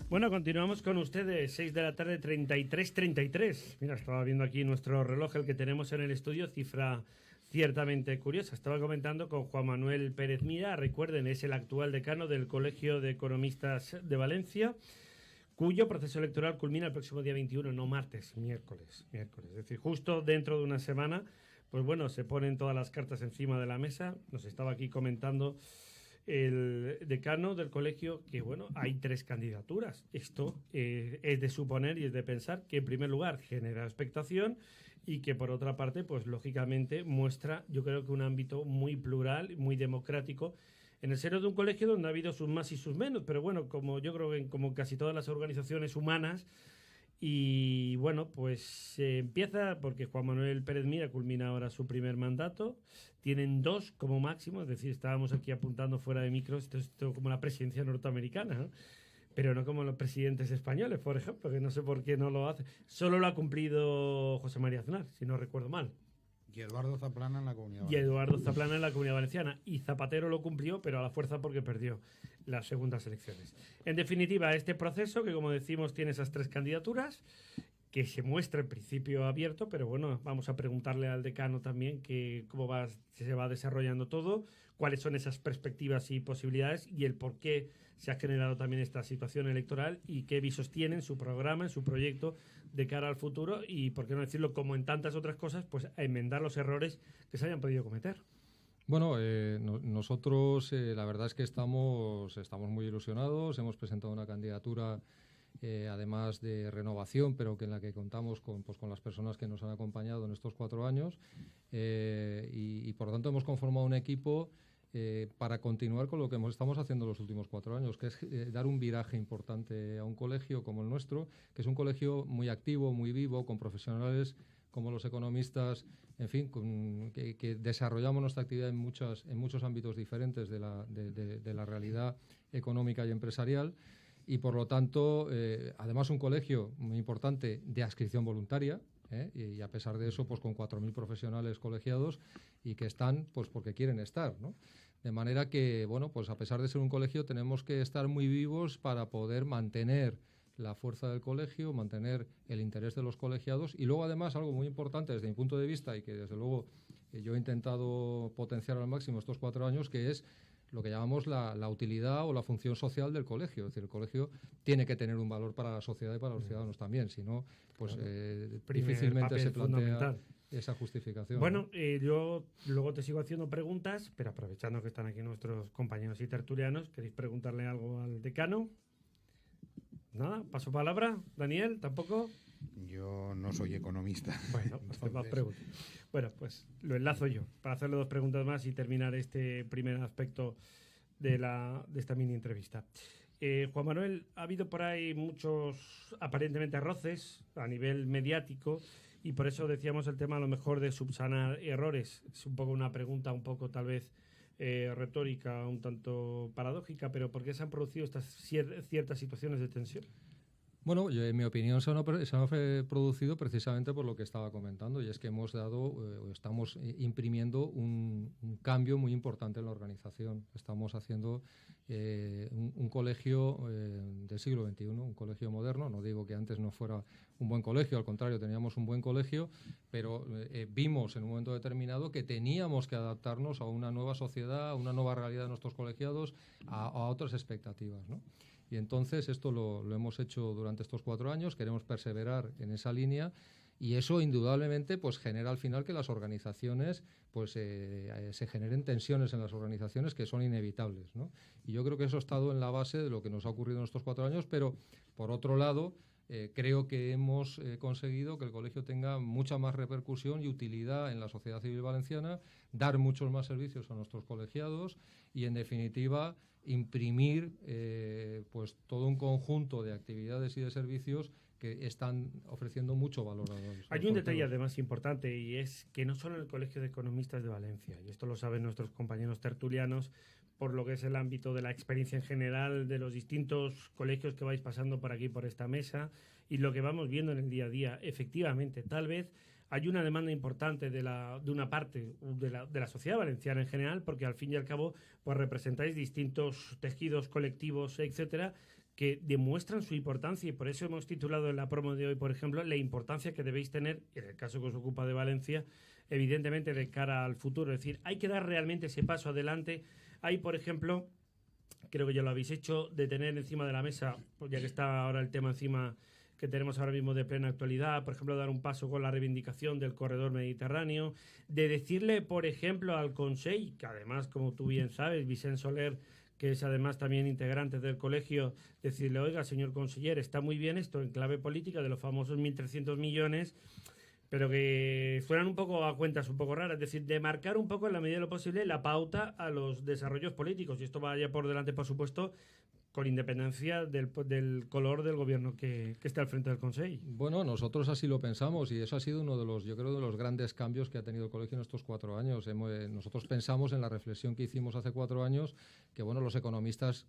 Bueno, continuamos con ustedes, 6 de la tarde, 33. Mira, estaba viendo aquí nuestro reloj, el que tenemos en el estudio, cifra ciertamente curiosa. Estaba comentando con Juan Manuel Pérez Mira, recuerden, es el actual decano del Colegio de Economistas de Valencia, cuyo proceso electoral culmina el próximo día 21, no martes, miércoles. Es decir, justo dentro de una semana, pues bueno, se ponen todas las cartas encima de la mesa. Nos estaba aquí comentando el decano del colegio que, bueno, hay 3 candidaturas. Esto es de suponer y es de pensar que, en primer lugar, genera expectación y que, por otra parte, pues lógicamente muestra, yo creo que un ámbito muy plural, muy democrático, en el seno de un colegio donde ha habido sus más y sus menos, pero bueno, como yo creo que como casi todas las organizaciones humanas. Y bueno, pues se empieza porque Juan Manuel Pérez Mira culmina ahora su primer mandato. Tienen 2 como máximo, es decir, estábamos aquí apuntando fuera de micros, esto como la presidencia norteamericana, ¿no? Pero no como los presidentes españoles, por ejemplo, que no sé por qué no lo hace. Solo lo ha cumplido José María Aznar, si no recuerdo mal. Y Eduardo Zaplana en la Comunidad Valenciana. Y Zapatero lo cumplió, pero a la fuerza porque perdió las segundas elecciones. En definitiva, este proceso, que como decimos tiene esas 3 candidaturas, que se muestra en principio abierto, pero bueno, vamos a preguntarle al decano también cómo se va desarrollando todo, cuáles son esas perspectivas y posibilidades y el por qué se ha generado también esta situación electoral y qué visos tiene en su programa, en su proyecto de cara al futuro y, por qué no decirlo, como en tantas otras cosas, pues a enmendar los errores que se hayan podido cometer. Bueno, nosotros la verdad es que estamos muy ilusionados, hemos presentado una candidatura además de renovación, pero que en la que contamos con las personas que nos han acompañado en estos 4 años y por lo tanto hemos conformado un equipo para continuar con lo que estamos haciendo los últimos 4 años, que es dar un viraje importante a un colegio como el nuestro, que es un colegio muy activo, muy vivo, con profesionales como los economistas, en fin, que desarrollamos nuestra actividad en muchos ámbitos diferentes de la realidad económica y empresarial. Y, por lo tanto, además un colegio muy importante de adscripción voluntaria, y a pesar de eso, pues con 4.000 profesionales colegiados y que están pues porque quieren estar, ¿no? De manera que, bueno, pues a pesar de ser un colegio, tenemos que estar muy vivos para poder mantener la fuerza del colegio, mantener el interés de los colegiados y luego, además, algo muy importante desde mi punto de vista y que, desde luego, yo he intentado potenciar al máximo estos 4 años, que es lo que llamamos la utilidad o la función social del colegio. Es decir, el colegio tiene que tener un valor para la sociedad y para los ciudadanos también, si no, pues difícilmente se plantea esa justificación. Bueno, yo luego te sigo haciendo preguntas, pero aprovechando que están aquí nuestros compañeros y tertulianos, ¿queréis preguntarle algo al decano? Nada, paso palabra. Daniel, ¿tampoco? Yo no soy economista. Bueno, pues más preguntas. Bueno, pues lo enlazo yo para hacerle 2 preguntas más y terminar este primer aspecto de esta mini entrevista. Juan Manuel, ha habido por ahí muchos aparentemente roces a nivel mediático y por eso decíamos el tema a lo mejor de subsanar errores. Es un poco una pregunta un poco tal vez retórica, un tanto paradójica, pero ¿por qué se han producido estas ciertas situaciones de tensión? Bueno, en mi opinión se han producido precisamente por lo que estaba comentando, y es que estamos imprimiendo un cambio muy importante en la organización. Estamos haciendo un colegio del siglo XXI, un colegio moderno. No digo que antes no fuera un buen colegio, al contrario, teníamos un buen colegio, pero vimos en un momento determinado que teníamos que adaptarnos a una nueva sociedad, a una nueva realidad de nuestros colegiados, a otras expectativas, ¿no? Y entonces esto lo hemos hecho durante estos 4 años, queremos perseverar en esa línea y eso indudablemente pues genera al final que las organizaciones pues se generen tensiones en las organizaciones que son inevitables, ¿no? Y yo creo que eso ha estado en la base de lo que nos ha ocurrido en estos 4 años, pero por otro lado creo que hemos conseguido que el colegio tenga mucha más repercusión y utilidad en la sociedad civil valenciana, dar muchos más servicios a nuestros colegiados y, en definitiva, imprimir pues todo un conjunto de actividades y de servicios que están ofreciendo mucho valor a los Hay un detalle además importante y es que no solo en el Colegio de Economistas de Valencia, y esto lo saben nuestros compañeros tertulianos, por lo que es el ámbito de la experiencia en general de los distintos colegios que vais pasando por aquí, por esta mesa, y lo que vamos viendo en el día a día. Efectivamente, tal vez hay una demanda importante de una parte de la sociedad valenciana en general, porque al fin y al cabo pues representáis distintos tejidos colectivos, etcétera, que demuestran su importancia, y por eso hemos titulado en la promo de hoy, por ejemplo, la importancia que debéis tener, en el caso que os ocupa de Valencia, evidentemente de cara al futuro. Es decir, hay que dar realmente ese paso adelante. Hay, por ejemplo, creo que ya lo habéis hecho, de tener encima de la mesa, pues ya que está ahora el tema encima que tenemos ahora mismo de plena actualidad, por ejemplo, dar un paso con la reivindicación del corredor mediterráneo, de decirle, por ejemplo, al Consell, que además, como tú bien sabes, Vicent Soler, que es además también integrante del colegio, decirle, oiga, señor conseller, está muy bien esto en clave política de los famosos 1.300 millones, pero que fueran un poco a cuentas un poco raras, es decir, de marcar un poco en la medida de lo posible la pauta a los desarrollos políticos, y esto vaya por delante, por supuesto, con independencia del color del gobierno que esté al frente del Consell. Bueno, nosotros así lo pensamos y eso ha sido uno de los, yo creo, de los grandes cambios que ha tenido el colegio en estos 4 años. Nosotros pensamos en la reflexión que hicimos hace 4 años que, bueno, los economistas,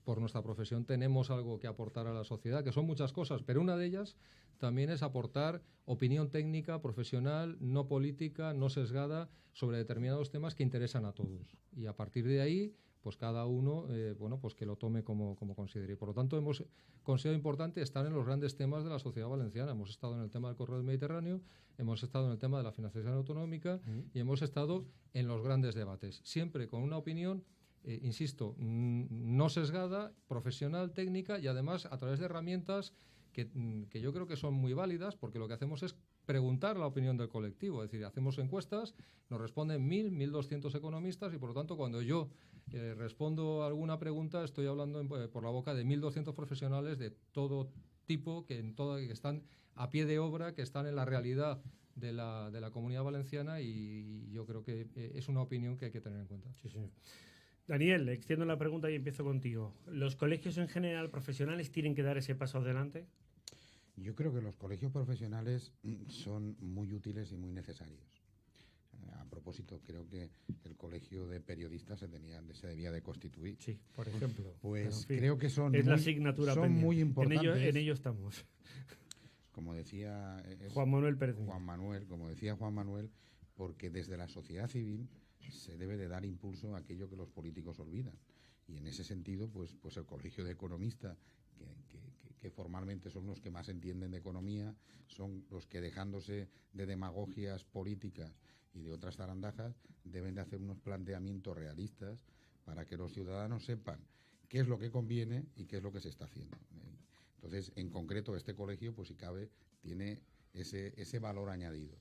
por nuestra profesión, tenemos algo que aportar a la sociedad, que son muchas cosas, pero una de ellas también es aportar opinión técnica, profesional, no política, no sesgada, sobre determinados temas que interesan a todos. Y a partir de ahí, pues cada uno, pues que lo tome como considere. Y por lo tanto, hemos considerado importante estar en los grandes temas de la sociedad valenciana. Hemos estado en el tema del corredor mediterráneo, hemos estado en el tema de la financiación autonómica y hemos estado en los grandes debates, siempre con una opinión, insisto, no sesgada, profesional, técnica y además a través de herramientas que yo creo que son muy válidas, porque lo que hacemos es preguntar la opinión del colectivo. Es decir, hacemos encuestas, nos responden 1.200 economistas y por lo tanto cuando yo respondo a alguna pregunta estoy hablando por la boca de 1.200 profesionales de todo tipo que están a pie de obra, que están en la realidad de la Comunidad Valenciana y yo creo que es una opinión que hay que tener en cuenta. Sí, sí. Daniel, extiendo la pregunta y empiezo contigo. ¿Los colegios en general profesionales tienen que dar ese paso adelante? Yo creo que los colegios profesionales son muy útiles y muy necesarios. A propósito, creo que el colegio de periodistas se debía de constituir. Sí, por ejemplo. Pues en fin, creo que son la asignatura son muy importantes. En ello estamos. Como decía Juan Manuel Pérez. Como decía Juan Manuel, porque desde la sociedad civil se debe de dar impulso a aquello que los políticos olvidan. Y en ese sentido, pues el colegio de economistas, que formalmente son los que más entienden de economía, son los que, dejándose de demagogias políticas y de otras zarandajas, deben de hacer unos planteamientos realistas para que los ciudadanos sepan qué es lo que conviene y qué es lo que se está haciendo. Entonces, en concreto, este colegio, pues si cabe, tiene ese valor añadido.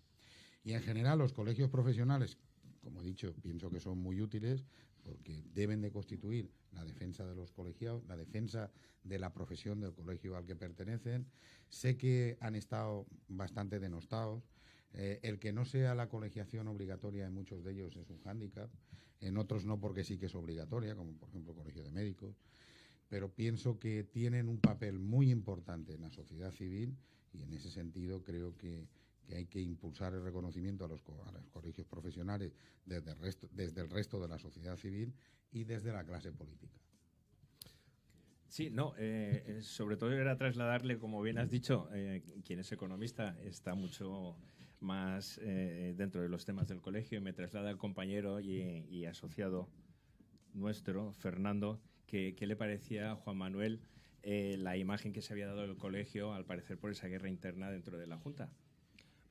Y en general, los colegios profesionales, como he dicho, pienso que son muy útiles porque deben de constituir la defensa de los colegiados, la defensa de la profesión del colegio al que pertenecen. Sé que han estado bastante denostados. El que no sea la colegiación obligatoria en muchos de ellos es un hándicap, en otros no, porque sí que es obligatoria, como por ejemplo el colegio de médicos, pero pienso que tienen un papel muy importante en la sociedad civil y en ese sentido creo que hay que impulsar el reconocimiento a los colegios profesionales desde el resto de la sociedad civil y desde la clase política. Sí, no, sobre todo era trasladarle, como bien has dicho, quien es economista está mucho más dentro de los temas del colegio y me traslada el compañero y asociado nuestro, Fernando, ¿qué le parecía a Juan Manuel la imagen que se había dado del colegio, al parecer por esa guerra interna dentro de la Junta?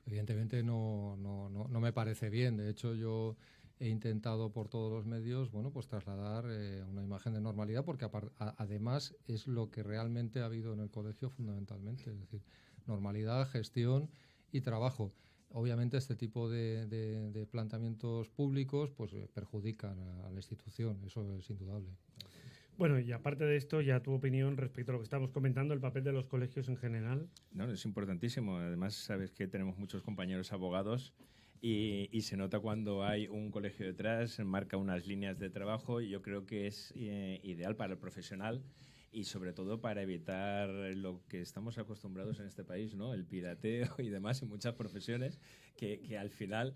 Evidentemente no me parece bien. De hecho, yo he intentado por todos los medios, pues trasladar una imagen de normalidad, porque además es lo que realmente ha habido en el colegio fundamentalmente, es decir, normalidad, gestión y trabajo. Obviamente este tipo de planteamientos públicos pues perjudican a la institución, eso es indudable. Bueno, y aparte de esto, ya tu opinión respecto a lo que estamos comentando, el papel de los colegios en general. No, es importantísimo. Además, sabes que tenemos muchos compañeros abogados y se nota cuando hay un colegio detrás, marca unas líneas de trabajo y yo creo que es ideal para el profesional y sobre todo para evitar lo que estamos acostumbrados en este país, ¿no? El pirateo y demás en muchas profesiones que al final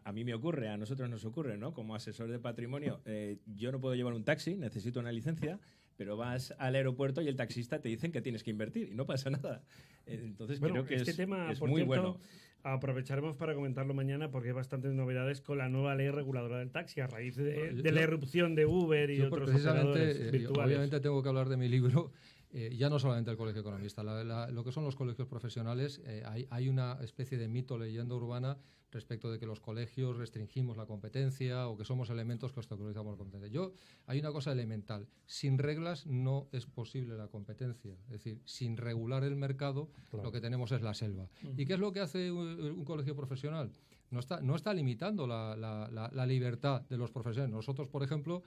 a mí me ocurre, a nosotros nos ocurre, ¿no? Como asesor de patrimonio, yo no puedo llevar un taxi, necesito una licencia, pero vas al aeropuerto y el taxista te dicen que tienes que invertir y no pasa nada. Entonces creo que este tema, es por muy cierto, bueno. Aprovecharemos para comentarlo mañana porque hay bastantes novedades con la nueva ley reguladora del taxi a raíz de la irrupción de Uber y otros operadores virtuales. Obviamente tengo que hablar de mi libro ya no solamente el Colegio Economista, lo que son los colegios profesionales, hay una especie de mito, leyenda urbana respecto de que los colegios restringimos la competencia o que somos elementos que obstaculizamos la competencia. Hay una cosa elemental, sin reglas no es posible la competencia, es decir, sin regular el mercado, claro, lo que tenemos es la selva. ¿Y qué es lo que hace un colegio profesional? No está limitando la libertad de los profesionales. Nosotros, por ejemplo,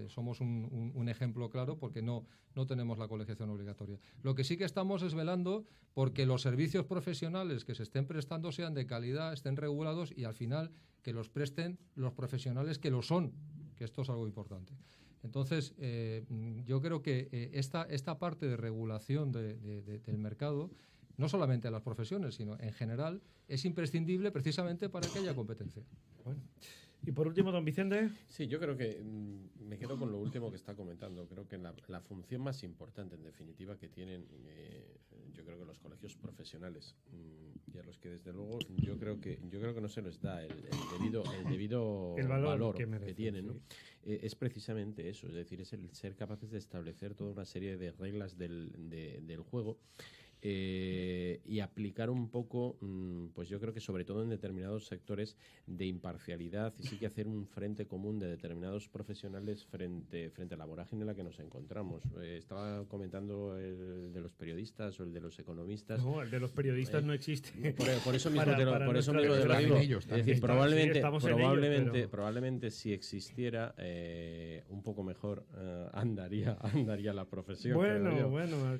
somos un ejemplo claro porque no tenemos la colegiación obligatoria. Lo que sí que estamos es velando porque los servicios profesionales que se estén prestando sean de calidad, estén regulados y al final que los presten los profesionales que lo son, que esto es algo importante. Entonces, yo creo que esta parte de regulación del mercado, no solamente a las profesiones, sino en general, es imprescindible precisamente para que haya competencia. Bueno. Y por último, don Vicente. Sí, yo creo que me quedo con lo último que está comentando. Creo que la función más importante, en definitiva, que tienen, yo creo que los colegios profesionales, y a los que desde luego yo creo que no se les da el debido valor que tienen, ¿no? Sí. Es precisamente eso, es decir, es el ser capaces de establecer toda una serie de reglas del juego. Y aplicar un poco, pues yo creo que sobre todo en determinados sectores, de imparcialidad, y sí que hacer un frente común de determinados profesionales frente a la vorágine en la que nos encontramos. Estaba comentando el de los periodistas o el de los economistas. No, el de los periodistas no existe. Por eso mismo te lo digo. Es decir, probablemente si existiera un poco mejor andaría la profesión. Bueno,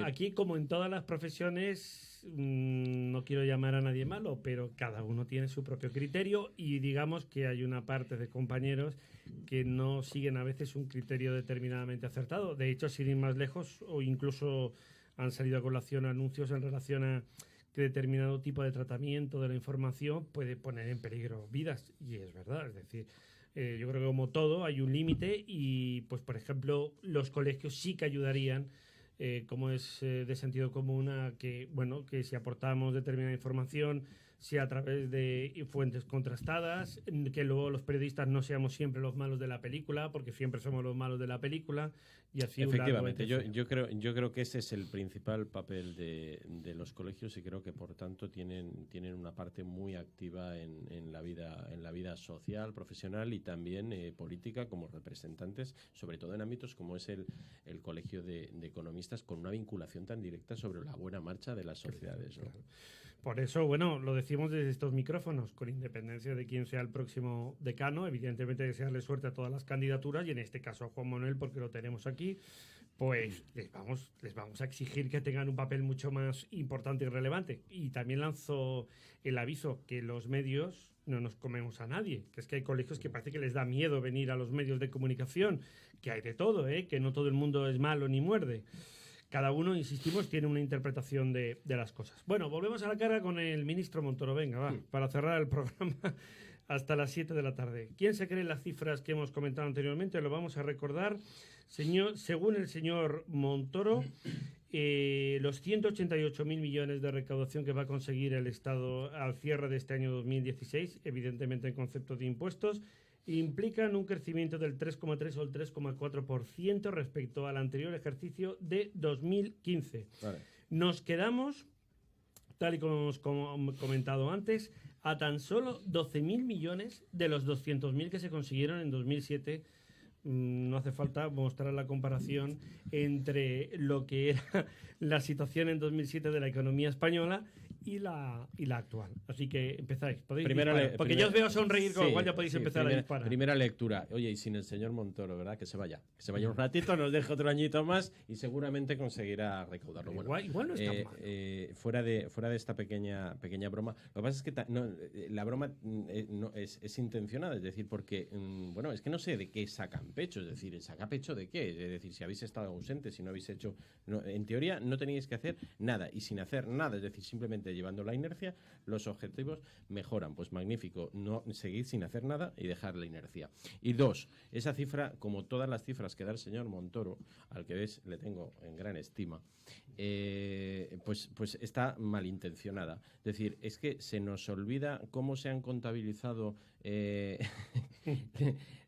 aquí como en todas las profesiones, no quiero llamar a nadie malo, pero cada uno tiene su propio criterio y digamos que hay una parte de compañeros que no siguen a veces un criterio determinadamente acertado. De hecho, sin ir más lejos, o incluso han salido a colación anuncios en relación a que determinado tipo de tratamiento de la información puede poner en peligro vidas, y es verdad, es decir, yo creo que como todo hay un límite y, pues por ejemplo, los colegios sí que ayudarían, como es de sentido común, a que, bueno, que si aportamos determinada información sea a través de fuentes contrastadas, que luego los periodistas no seamos siempre los malos de la película, porque siempre somos los malos de la película, y así. Efectivamente, yo creo que ese es el principal papel de los colegios, y creo que por tanto tienen una parte muy activa en la vida social, profesional y también política, como representantes, sobre todo en ámbitos como es el colegio de economistas, con una vinculación tan directa sobre la buena marcha de las sociedades, ¿no? Claro. Por eso, bueno, lo decimos desde estos micrófonos, con independencia de quién sea el próximo decano, evidentemente desearle suerte a todas las candidaturas, y en este caso a Juan Manuel, porque lo tenemos aquí, pues les vamos a exigir que tengan un papel mucho más importante y relevante. Y también lanzo el aviso que los medios no nos comemos a nadie, que es que hay colegios que parece que les da miedo venir a los medios de comunicación, que hay de todo, que no todo el mundo es malo ni muerde. Cada uno, insistimos, tiene una interpretación de las cosas. Bueno, volvemos a la cara con el ministro Montoro. Venga, va, para cerrar el programa hasta las 7 de la tarde. ¿Quién se cree las cifras que hemos comentado anteriormente? Lo vamos a recordar. Según el señor Montoro, los 188.000 millones de recaudación que va a conseguir el Estado al cierre de este año 2016, evidentemente en concepto de impuestos, implican un crecimiento del 3,3 o el 3,4% respecto al anterior ejercicio de 2015. Vale. Nos quedamos, tal y como hemos comentado antes, a tan solo 12.000 millones de los 200.000 que se consiguieron en 2007. No hace falta mostrar la comparación entre lo que era la situación en 2007 de la economía española y la actual. Así que empezáis. Podéis disparar. Porque yo os veo sonreír, con lo cual ya podéis empezar a disparar. Primera lectura. Oye, y sin el señor Montoro, ¿verdad? Que se vaya un ratito, nos deje otro añito más y seguramente conseguirá recaudarlo. Bueno, igual no está mal. Fuera de esta pequeña broma, lo que pasa es que la broma no es intencionada, es decir, porque, bueno, es que no sé de qué sacan pecho, es decir, ¿saca pecho de qué? Es decir, si habéis estado ausentes, si no habéis hecho... No, en teoría no teníais que hacer nada, y sin hacer nada, es decir, simplemente llevando la inercia, los objetivos mejoran. Pues magnífico, no seguir sin hacer nada y dejar la inercia. Y dos, esa cifra, como todas las cifras que da el señor Montoro, al que ves le tengo en gran estima, pues está malintencionada. Es decir, es que se nos olvida cómo se han contabilizado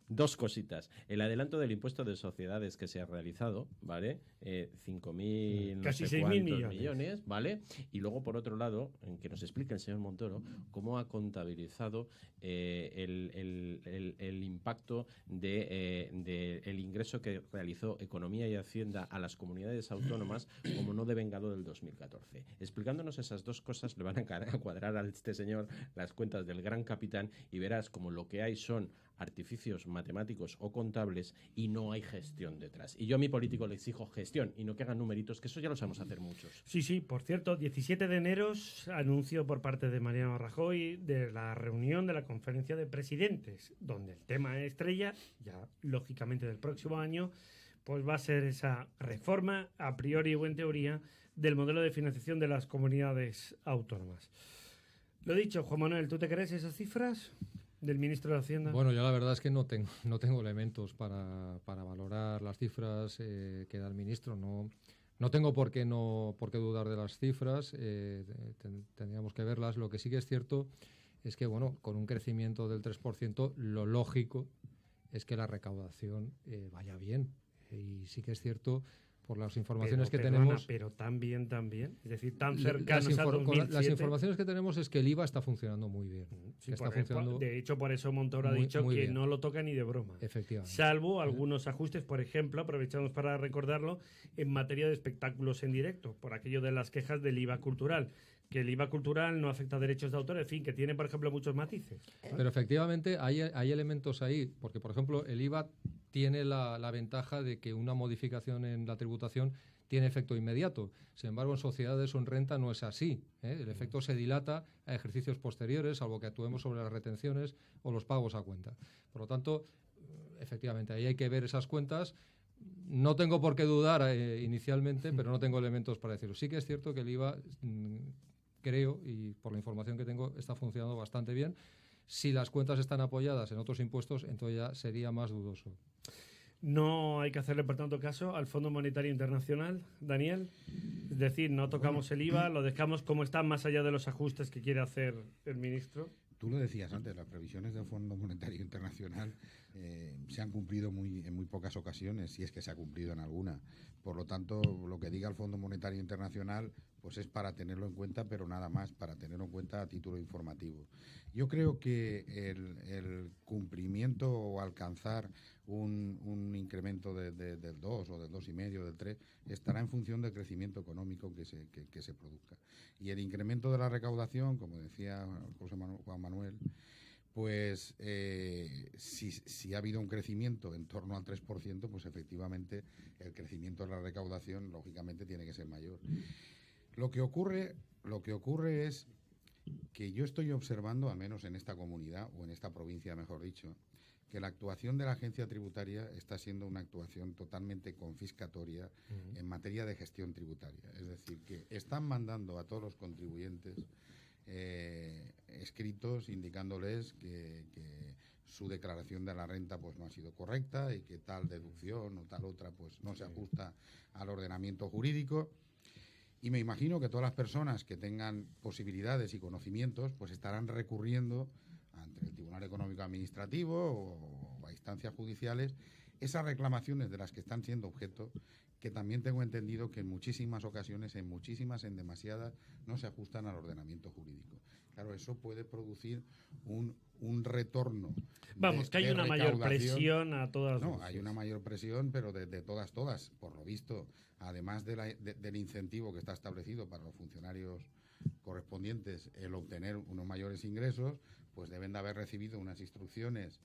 Dos cositas. El adelanto del impuesto de sociedades que se ha realizado, ¿vale? 5.000, casi no sé 6.000 millones, ¿vale? Y luego, por otro lado, en que nos explique el señor Montoro cómo ha contabilizado el impacto del ingreso que realizó Economía y Hacienda a las comunidades autónomas como no devengado del 2014. Explicándonos esas dos cosas le van a cuadrar a este señor las cuentas del gran capitán y verás como lo que hay son artificios matemáticos o contables y no hay gestión detrás. Y yo a mi político le exijo gestión y no que hagan numeritos, que eso ya lo sabemos hacer muchos. Sí, por cierto, 17 de enero anuncio por parte de Mariano Rajoy de la reunión de la conferencia de presidentes, donde el tema estrella, ya lógicamente del próximo año, pues va a ser esa reforma, a priori o en teoría, del modelo de financiación de las comunidades autónomas. Lo dicho, Juan Manuel, ¿tú te crees esas cifras del ministro de Hacienda? Bueno, yo la verdad es que no tengo elementos para valorar las cifras que da el ministro. No tengo por qué dudar de las cifras. Tendríamos que verlas. Lo que sí que es cierto es que, bueno, con un crecimiento del 3%, lo lógico es que la recaudación vaya bien. Y sí que es cierto, por las informaciones que tenemos... Pero también, es decir, tan cercanos a 2007. Las informaciones que tenemos es que el IVA está funcionando muy bien. Sí, de hecho, por eso Montoro ha dicho que bien. No lo toca ni de broma. Efectivamente. Salvo algunos ajustes, por ejemplo, aprovechamos para recordarlo, en materia de espectáculos en directo, por aquello de las quejas del IVA cultural. Que el IVA cultural no afecta a derechos de autor, en fin, que tiene, por ejemplo, muchos matices. Pero efectivamente hay elementos ahí, porque, por ejemplo, el IVA tiene la ventaja de que una modificación en la tributación tiene efecto inmediato. Sin embargo, en sociedades o en renta no es así, ¿eh? El efecto se dilata a ejercicios posteriores, salvo que actuemos sobre las retenciones o los pagos a cuenta. Por lo tanto, efectivamente, ahí hay que ver esas cuentas. No tengo por qué dudar inicialmente, pero no tengo elementos para decirlo. Sí que es cierto que el IVA, creo, y por la información que tengo, está funcionando bastante bien. Si las cuentas están apoyadas en otros impuestos, entonces ya sería más dudoso. No hay que hacerle, por tanto, caso al Fondo Monetario Internacional, Daniel. Es decir, no tocamos el IVA, lo dejamos como está, más allá de los ajustes que quiere hacer el ministro. Tú lo decías antes, las previsiones del Fondo Monetario Internacional se han cumplido en muy pocas ocasiones, si es que se ha cumplido en alguna. Por lo tanto, lo que diga el Fondo Monetario Internacional pues es para tenerlo en cuenta, pero nada más, para tenerlo en cuenta a título informativo. Yo creo que el cumplimiento o alcanzar un incremento del 2 o del 2,5, del 3, estará en función del crecimiento económico que se produzca. Y el incremento de la recaudación, como decía Juan Manuel, pues si ha habido un crecimiento en torno al 3%, pues efectivamente el crecimiento de la recaudación, lógicamente, tiene que ser mayor. Lo que ocurre es que yo estoy observando, al menos en esta comunidad, o en esta provincia, mejor dicho, que la actuación de la agencia tributaria está siendo una actuación totalmente confiscatoria en materia de gestión tributaria. Es decir, que están mandando a todos los contribuyentes escritos indicándoles que su declaración de la renta pues no ha sido correcta y que tal deducción o tal otra pues no se ajusta al ordenamiento jurídico. Y me imagino que todas las personas que tengan posibilidades y conocimientos pues estarán recurriendo ante el Tribunal Económico Administrativo o a instancias judiciales esas reclamaciones de las que están siendo objeto, que también tengo entendido que en muchísimas ocasiones, en demasiadas, no se ajustan al ordenamiento jurídico. Claro, eso puede producir un retorno. Vamos, que hay una mayor presión a todas. No, hay una mayor presión, pero de todas, por lo visto, además del incentivo que está establecido para los funcionarios correspondientes, el obtener unos mayores ingresos, pues deben de haber recibido unas instrucciones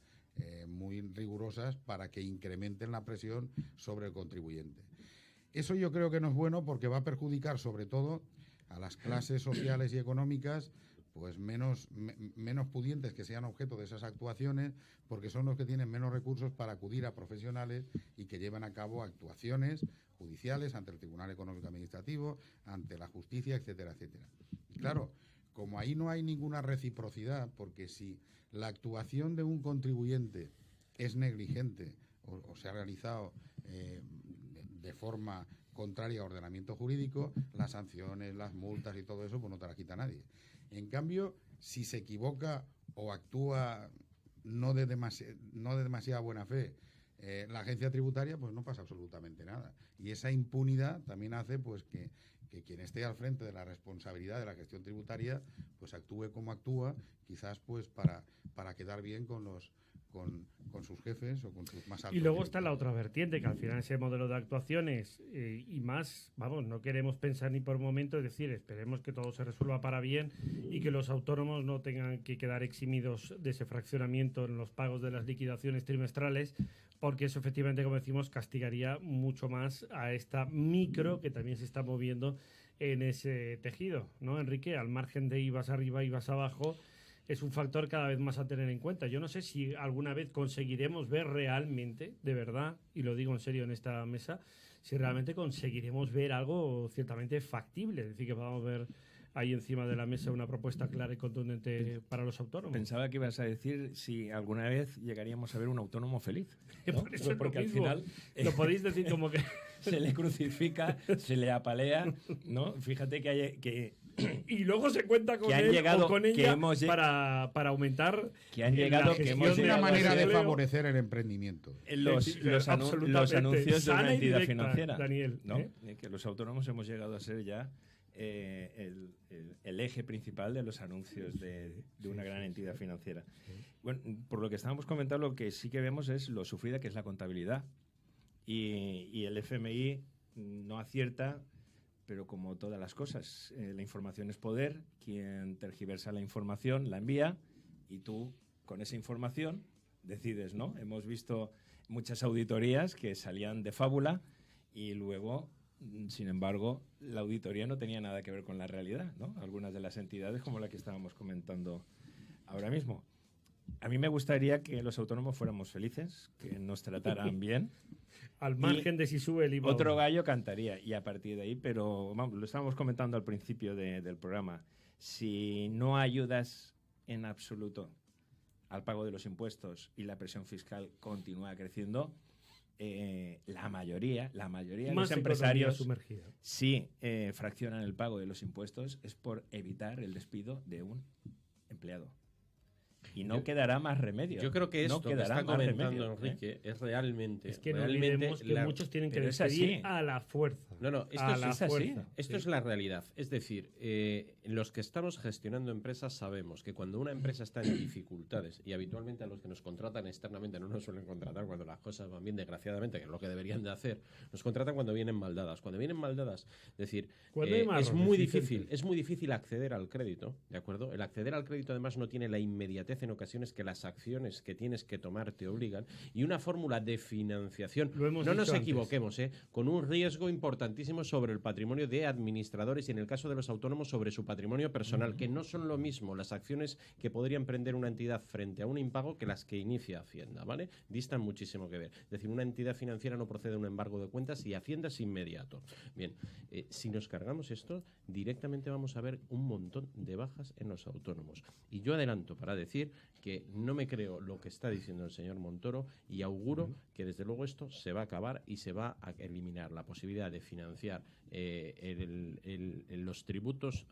muy rigurosas para que incrementen la presión sobre el contribuyente. Eso yo creo que no es bueno porque va a perjudicar sobre todo a las clases sociales y económicas pues menos pudientes que sean objeto de esas actuaciones, porque son los que tienen menos recursos para acudir a profesionales y que llevan a cabo actuaciones judiciales ante el Tribunal Económico Administrativo, ante la justicia, etcétera, etcétera. Y claro, como ahí no hay ninguna reciprocidad, porque si la actuación de un contribuyente es negligente o se ha realizado de forma contraria a ordenamiento jurídico, las sanciones, las multas y todo eso, pues no te las quita nadie. En cambio, si se equivoca o actúa no de demasiada buena fe la agencia tributaria, pues no pasa absolutamente nada. Y esa impunidad también hace pues que quien esté al frente de la responsabilidad de la gestión tributaria pues actúe como actúa, quizás pues para quedar bien con sus jefes o con sus más altos. Y luego está la otra vertiente, que al final ese modelo de actuaciones y más, vamos, no queremos pensar ni por momento, es decir, esperemos que todo se resuelva para bien y que los autónomos no tengan que quedar eximidos de ese fraccionamiento en los pagos de las liquidaciones trimestrales, porque eso efectivamente, como decimos, castigaría mucho más a esta micro que también se está moviendo en ese tejido, ¿no, Enrique? Al margen de IVAs arriba, IVAs abajo, es un factor cada vez más a tener en cuenta. Yo no sé si alguna vez conseguiremos ver realmente, de verdad, y lo digo en serio en esta mesa, si realmente conseguiremos ver algo ciertamente factible, es decir, que podamos ver ahí encima de la mesa una propuesta clara y contundente para los autónomos. Pensaba que ibas a decir si alguna vez llegaríamos a ver un autónomo feliz, ¿no? Por eso porque al final lo podéis decir como que se le crucifica, se le apalea, ¿no? Fíjate que y luego se cuenta con él o con ella para aumentar que han llegado, que es una manera de favorecer el emprendimiento. Los anuncios de una entidad financiera, Daniel, ¿no? Que los autónomos hemos llegado a ser ya el eje principal de los anuncios de una gran entidad financiera. Bueno, por lo que estábamos comentando, lo que sí que vemos es lo sufrida que es la contabilidad. Y el FMI no acierta, pero como todas las cosas, la información es poder, quien tergiversa la información la envía y tú con esa información decides, ¿no? Hemos visto muchas auditorías que salían de fábula y luego, sin embargo, la auditoría no tenía nada que ver con la realidad, ¿no? Algunas de las entidades como la que estábamos comentando ahora mismo. A mí me gustaría que los autónomos fuéramos felices, que nos trataran bien. Al margen de si sube el IVA. Otro gallo cantaría, y a partir de ahí, pero vamos, lo estábamos comentando al principio del programa. Si no ayudas en absoluto al pago de los impuestos y la presión fiscal continúa creciendo, la mayoría de los empresarios si fraccionan el pago de los impuestos es por evitar el despido de un empleado. Y no quedará más remedio. Yo creo que esto que está comentando Enrique es realmente... Es que no olvidemos que muchos tienen que despedir a la fuerza. No, esto es la realidad. Es decir, los que estamos gestionando empresas sabemos que cuando una empresa está en dificultades, y habitualmente a los que nos contratan externamente no nos suelen contratar cuando las cosas van bien, desgraciadamente, que es lo que deberían de hacer, nos contratan cuando vienen mal dadas. Cuando vienen mal dadas, es decir, es muy difícil acceder al crédito, ¿de acuerdo? El acceder al crédito además no tiene la inmediatez en ocasiones que las acciones que tienes que tomar te obligan, y una fórmula de financiación, no nos equivoquemos, con un riesgo importantísimo sobre el patrimonio de administradores y en el caso de los autónomos sobre su patrimonio personal, que no son lo mismo las acciones que podría emprender una entidad frente a un impago que las que inicia Hacienda, ¿vale? Distan muchísimo que ver. Es decir, una entidad financiera no procede a un embargo de cuentas y Hacienda es inmediato. Bien, si nos cargamos esto, directamente vamos a ver un montón de bajas en los autónomos. Y yo adelanto para decir que no me creo lo que está diciendo el señor Montoro y auguro que desde luego esto se va a acabar y se va a eliminar la posibilidad de financiar los tributos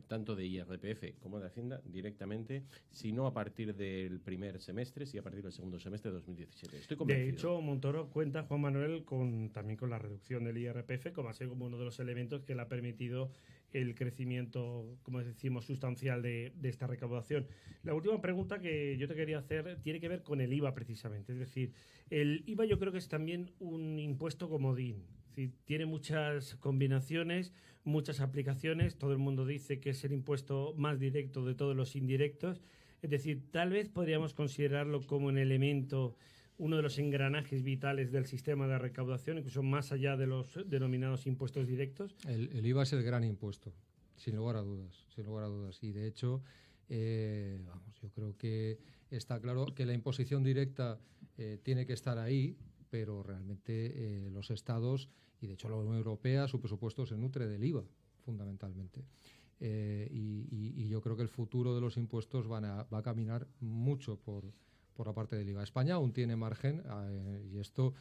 tanto de IRPF como de Hacienda directamente, sino a partir del primer semestre, sí a partir del segundo semestre de 2017. Estoy convencido. De hecho, Montoro cuenta, Juan Manuel, también con la reducción del IRPF como así como uno de los elementos que le ha permitido el crecimiento, como decimos, sustancial de esta recaudación. La última pregunta que yo te quería hacer tiene que ver con el IVA precisamente. Es decir, el IVA yo creo que es también un impuesto comodín. Es decir, tiene muchas combinaciones, muchas aplicaciones. Todo el mundo dice que es el impuesto más directo de todos los indirectos. Es decir, tal vez podríamos considerarlo como un elemento, uno de los engranajes vitales del sistema de recaudación, incluso más allá de los denominados impuestos directos. El IVA es el gran impuesto, sin lugar a dudas. Y de hecho, yo creo que está claro que la imposición directa tiene que estar ahí, pero realmente los estados, y de hecho la Unión Europea, su presupuesto se nutre del IVA, fundamentalmente. Y yo creo que el futuro de los impuestos va a caminar mucho por la parte del IVA. España aún tiene margen, y esto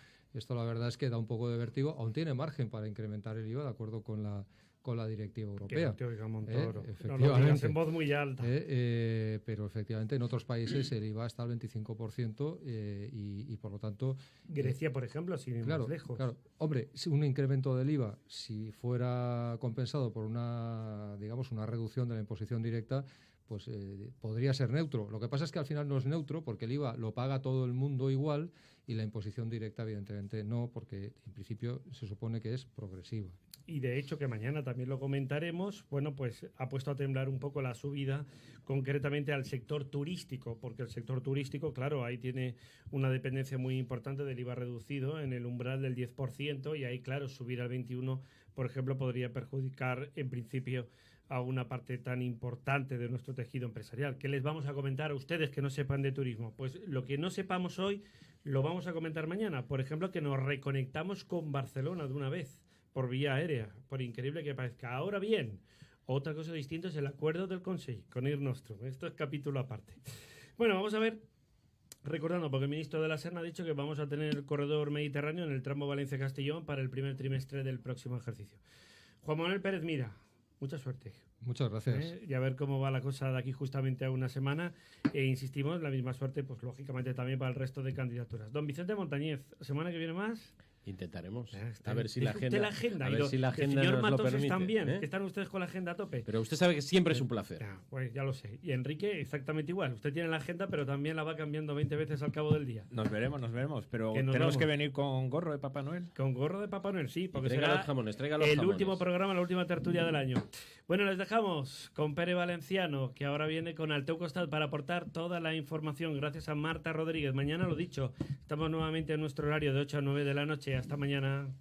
la verdad es que da un poco de vértigo, aún tiene margen para incrementar el IVA, de acuerdo con con la directiva europea. Que oiga, Montoro. Efectivamente. No lo digas en voz muy alta. Pero efectivamente en otros países el IVA está al 25% y por lo tanto... Grecia, por ejemplo, sin más lejos. Claro. Hombre, si un incremento del IVA, si fuera compensado por una reducción de la imposición directa, pues podría ser neutro. Lo que pasa es que al final no es neutro porque el IVA lo paga todo el mundo igual y la imposición directa evidentemente no, porque en principio se supone que es progresiva. Y de hecho, que mañana también lo comentaremos, bueno, pues ha puesto a temblar un poco la subida concretamente al sector turístico, porque el sector turístico, claro, ahí tiene una dependencia muy importante del IVA reducido en el umbral del 10% y ahí, claro, subir al 21%, por ejemplo, podría perjudicar en principio a una parte tan importante de nuestro tejido empresarial. ¿Qué les vamos a comentar a ustedes que no sepan de turismo? Pues lo que no sepamos hoy lo vamos a comentar mañana. Por ejemplo, que nos reconectamos con Barcelona de una vez por vía aérea, por increíble que parezca. Ahora bien, otra cosa distinta es el acuerdo del Consell con Air Nostrum. Esto es capítulo aparte. Bueno, vamos a ver, recordando, porque el ministro de la Serna ha dicho que vamos a tener el corredor mediterráneo en el tramo Valencia-Castellón para el primer trimestre del próximo ejercicio. Juan Manuel Pérez Mira, mucha suerte. Muchas gracias. Y a ver cómo va la cosa de aquí justamente a una semana. E insistimos, la misma suerte, pues lógicamente también para el resto de candidaturas. Don Vicente Montañez, ¿semana que viene más? Intentaremos. A ver si la agenda, agenda. a ver si la agenda el señor nos lo Matos permite. están bien, que están ustedes con la agenda a tope. Pero usted sabe que siempre es un placer. Pues ya lo sé. Y Enrique, exactamente igual. Usted tiene la agenda, pero también la va cambiando 20 veces al cabo del día. Nos veremos. Pero Que nos tenemos vamos. que venir con gorro de Papá Noel. Con gorro de Papá Noel, sí, porque Traiga será los jamones, el último programa, la última tertulia del año. Bueno, les dejamos con Pere Valenciano, que ahora viene con Al teu costat para aportar toda la información. Gracias a Marta Rodríguez. Mañana, lo dicho, estamos nuevamente en nuestro horario de 8 a 9 de la noche. Hasta mañana.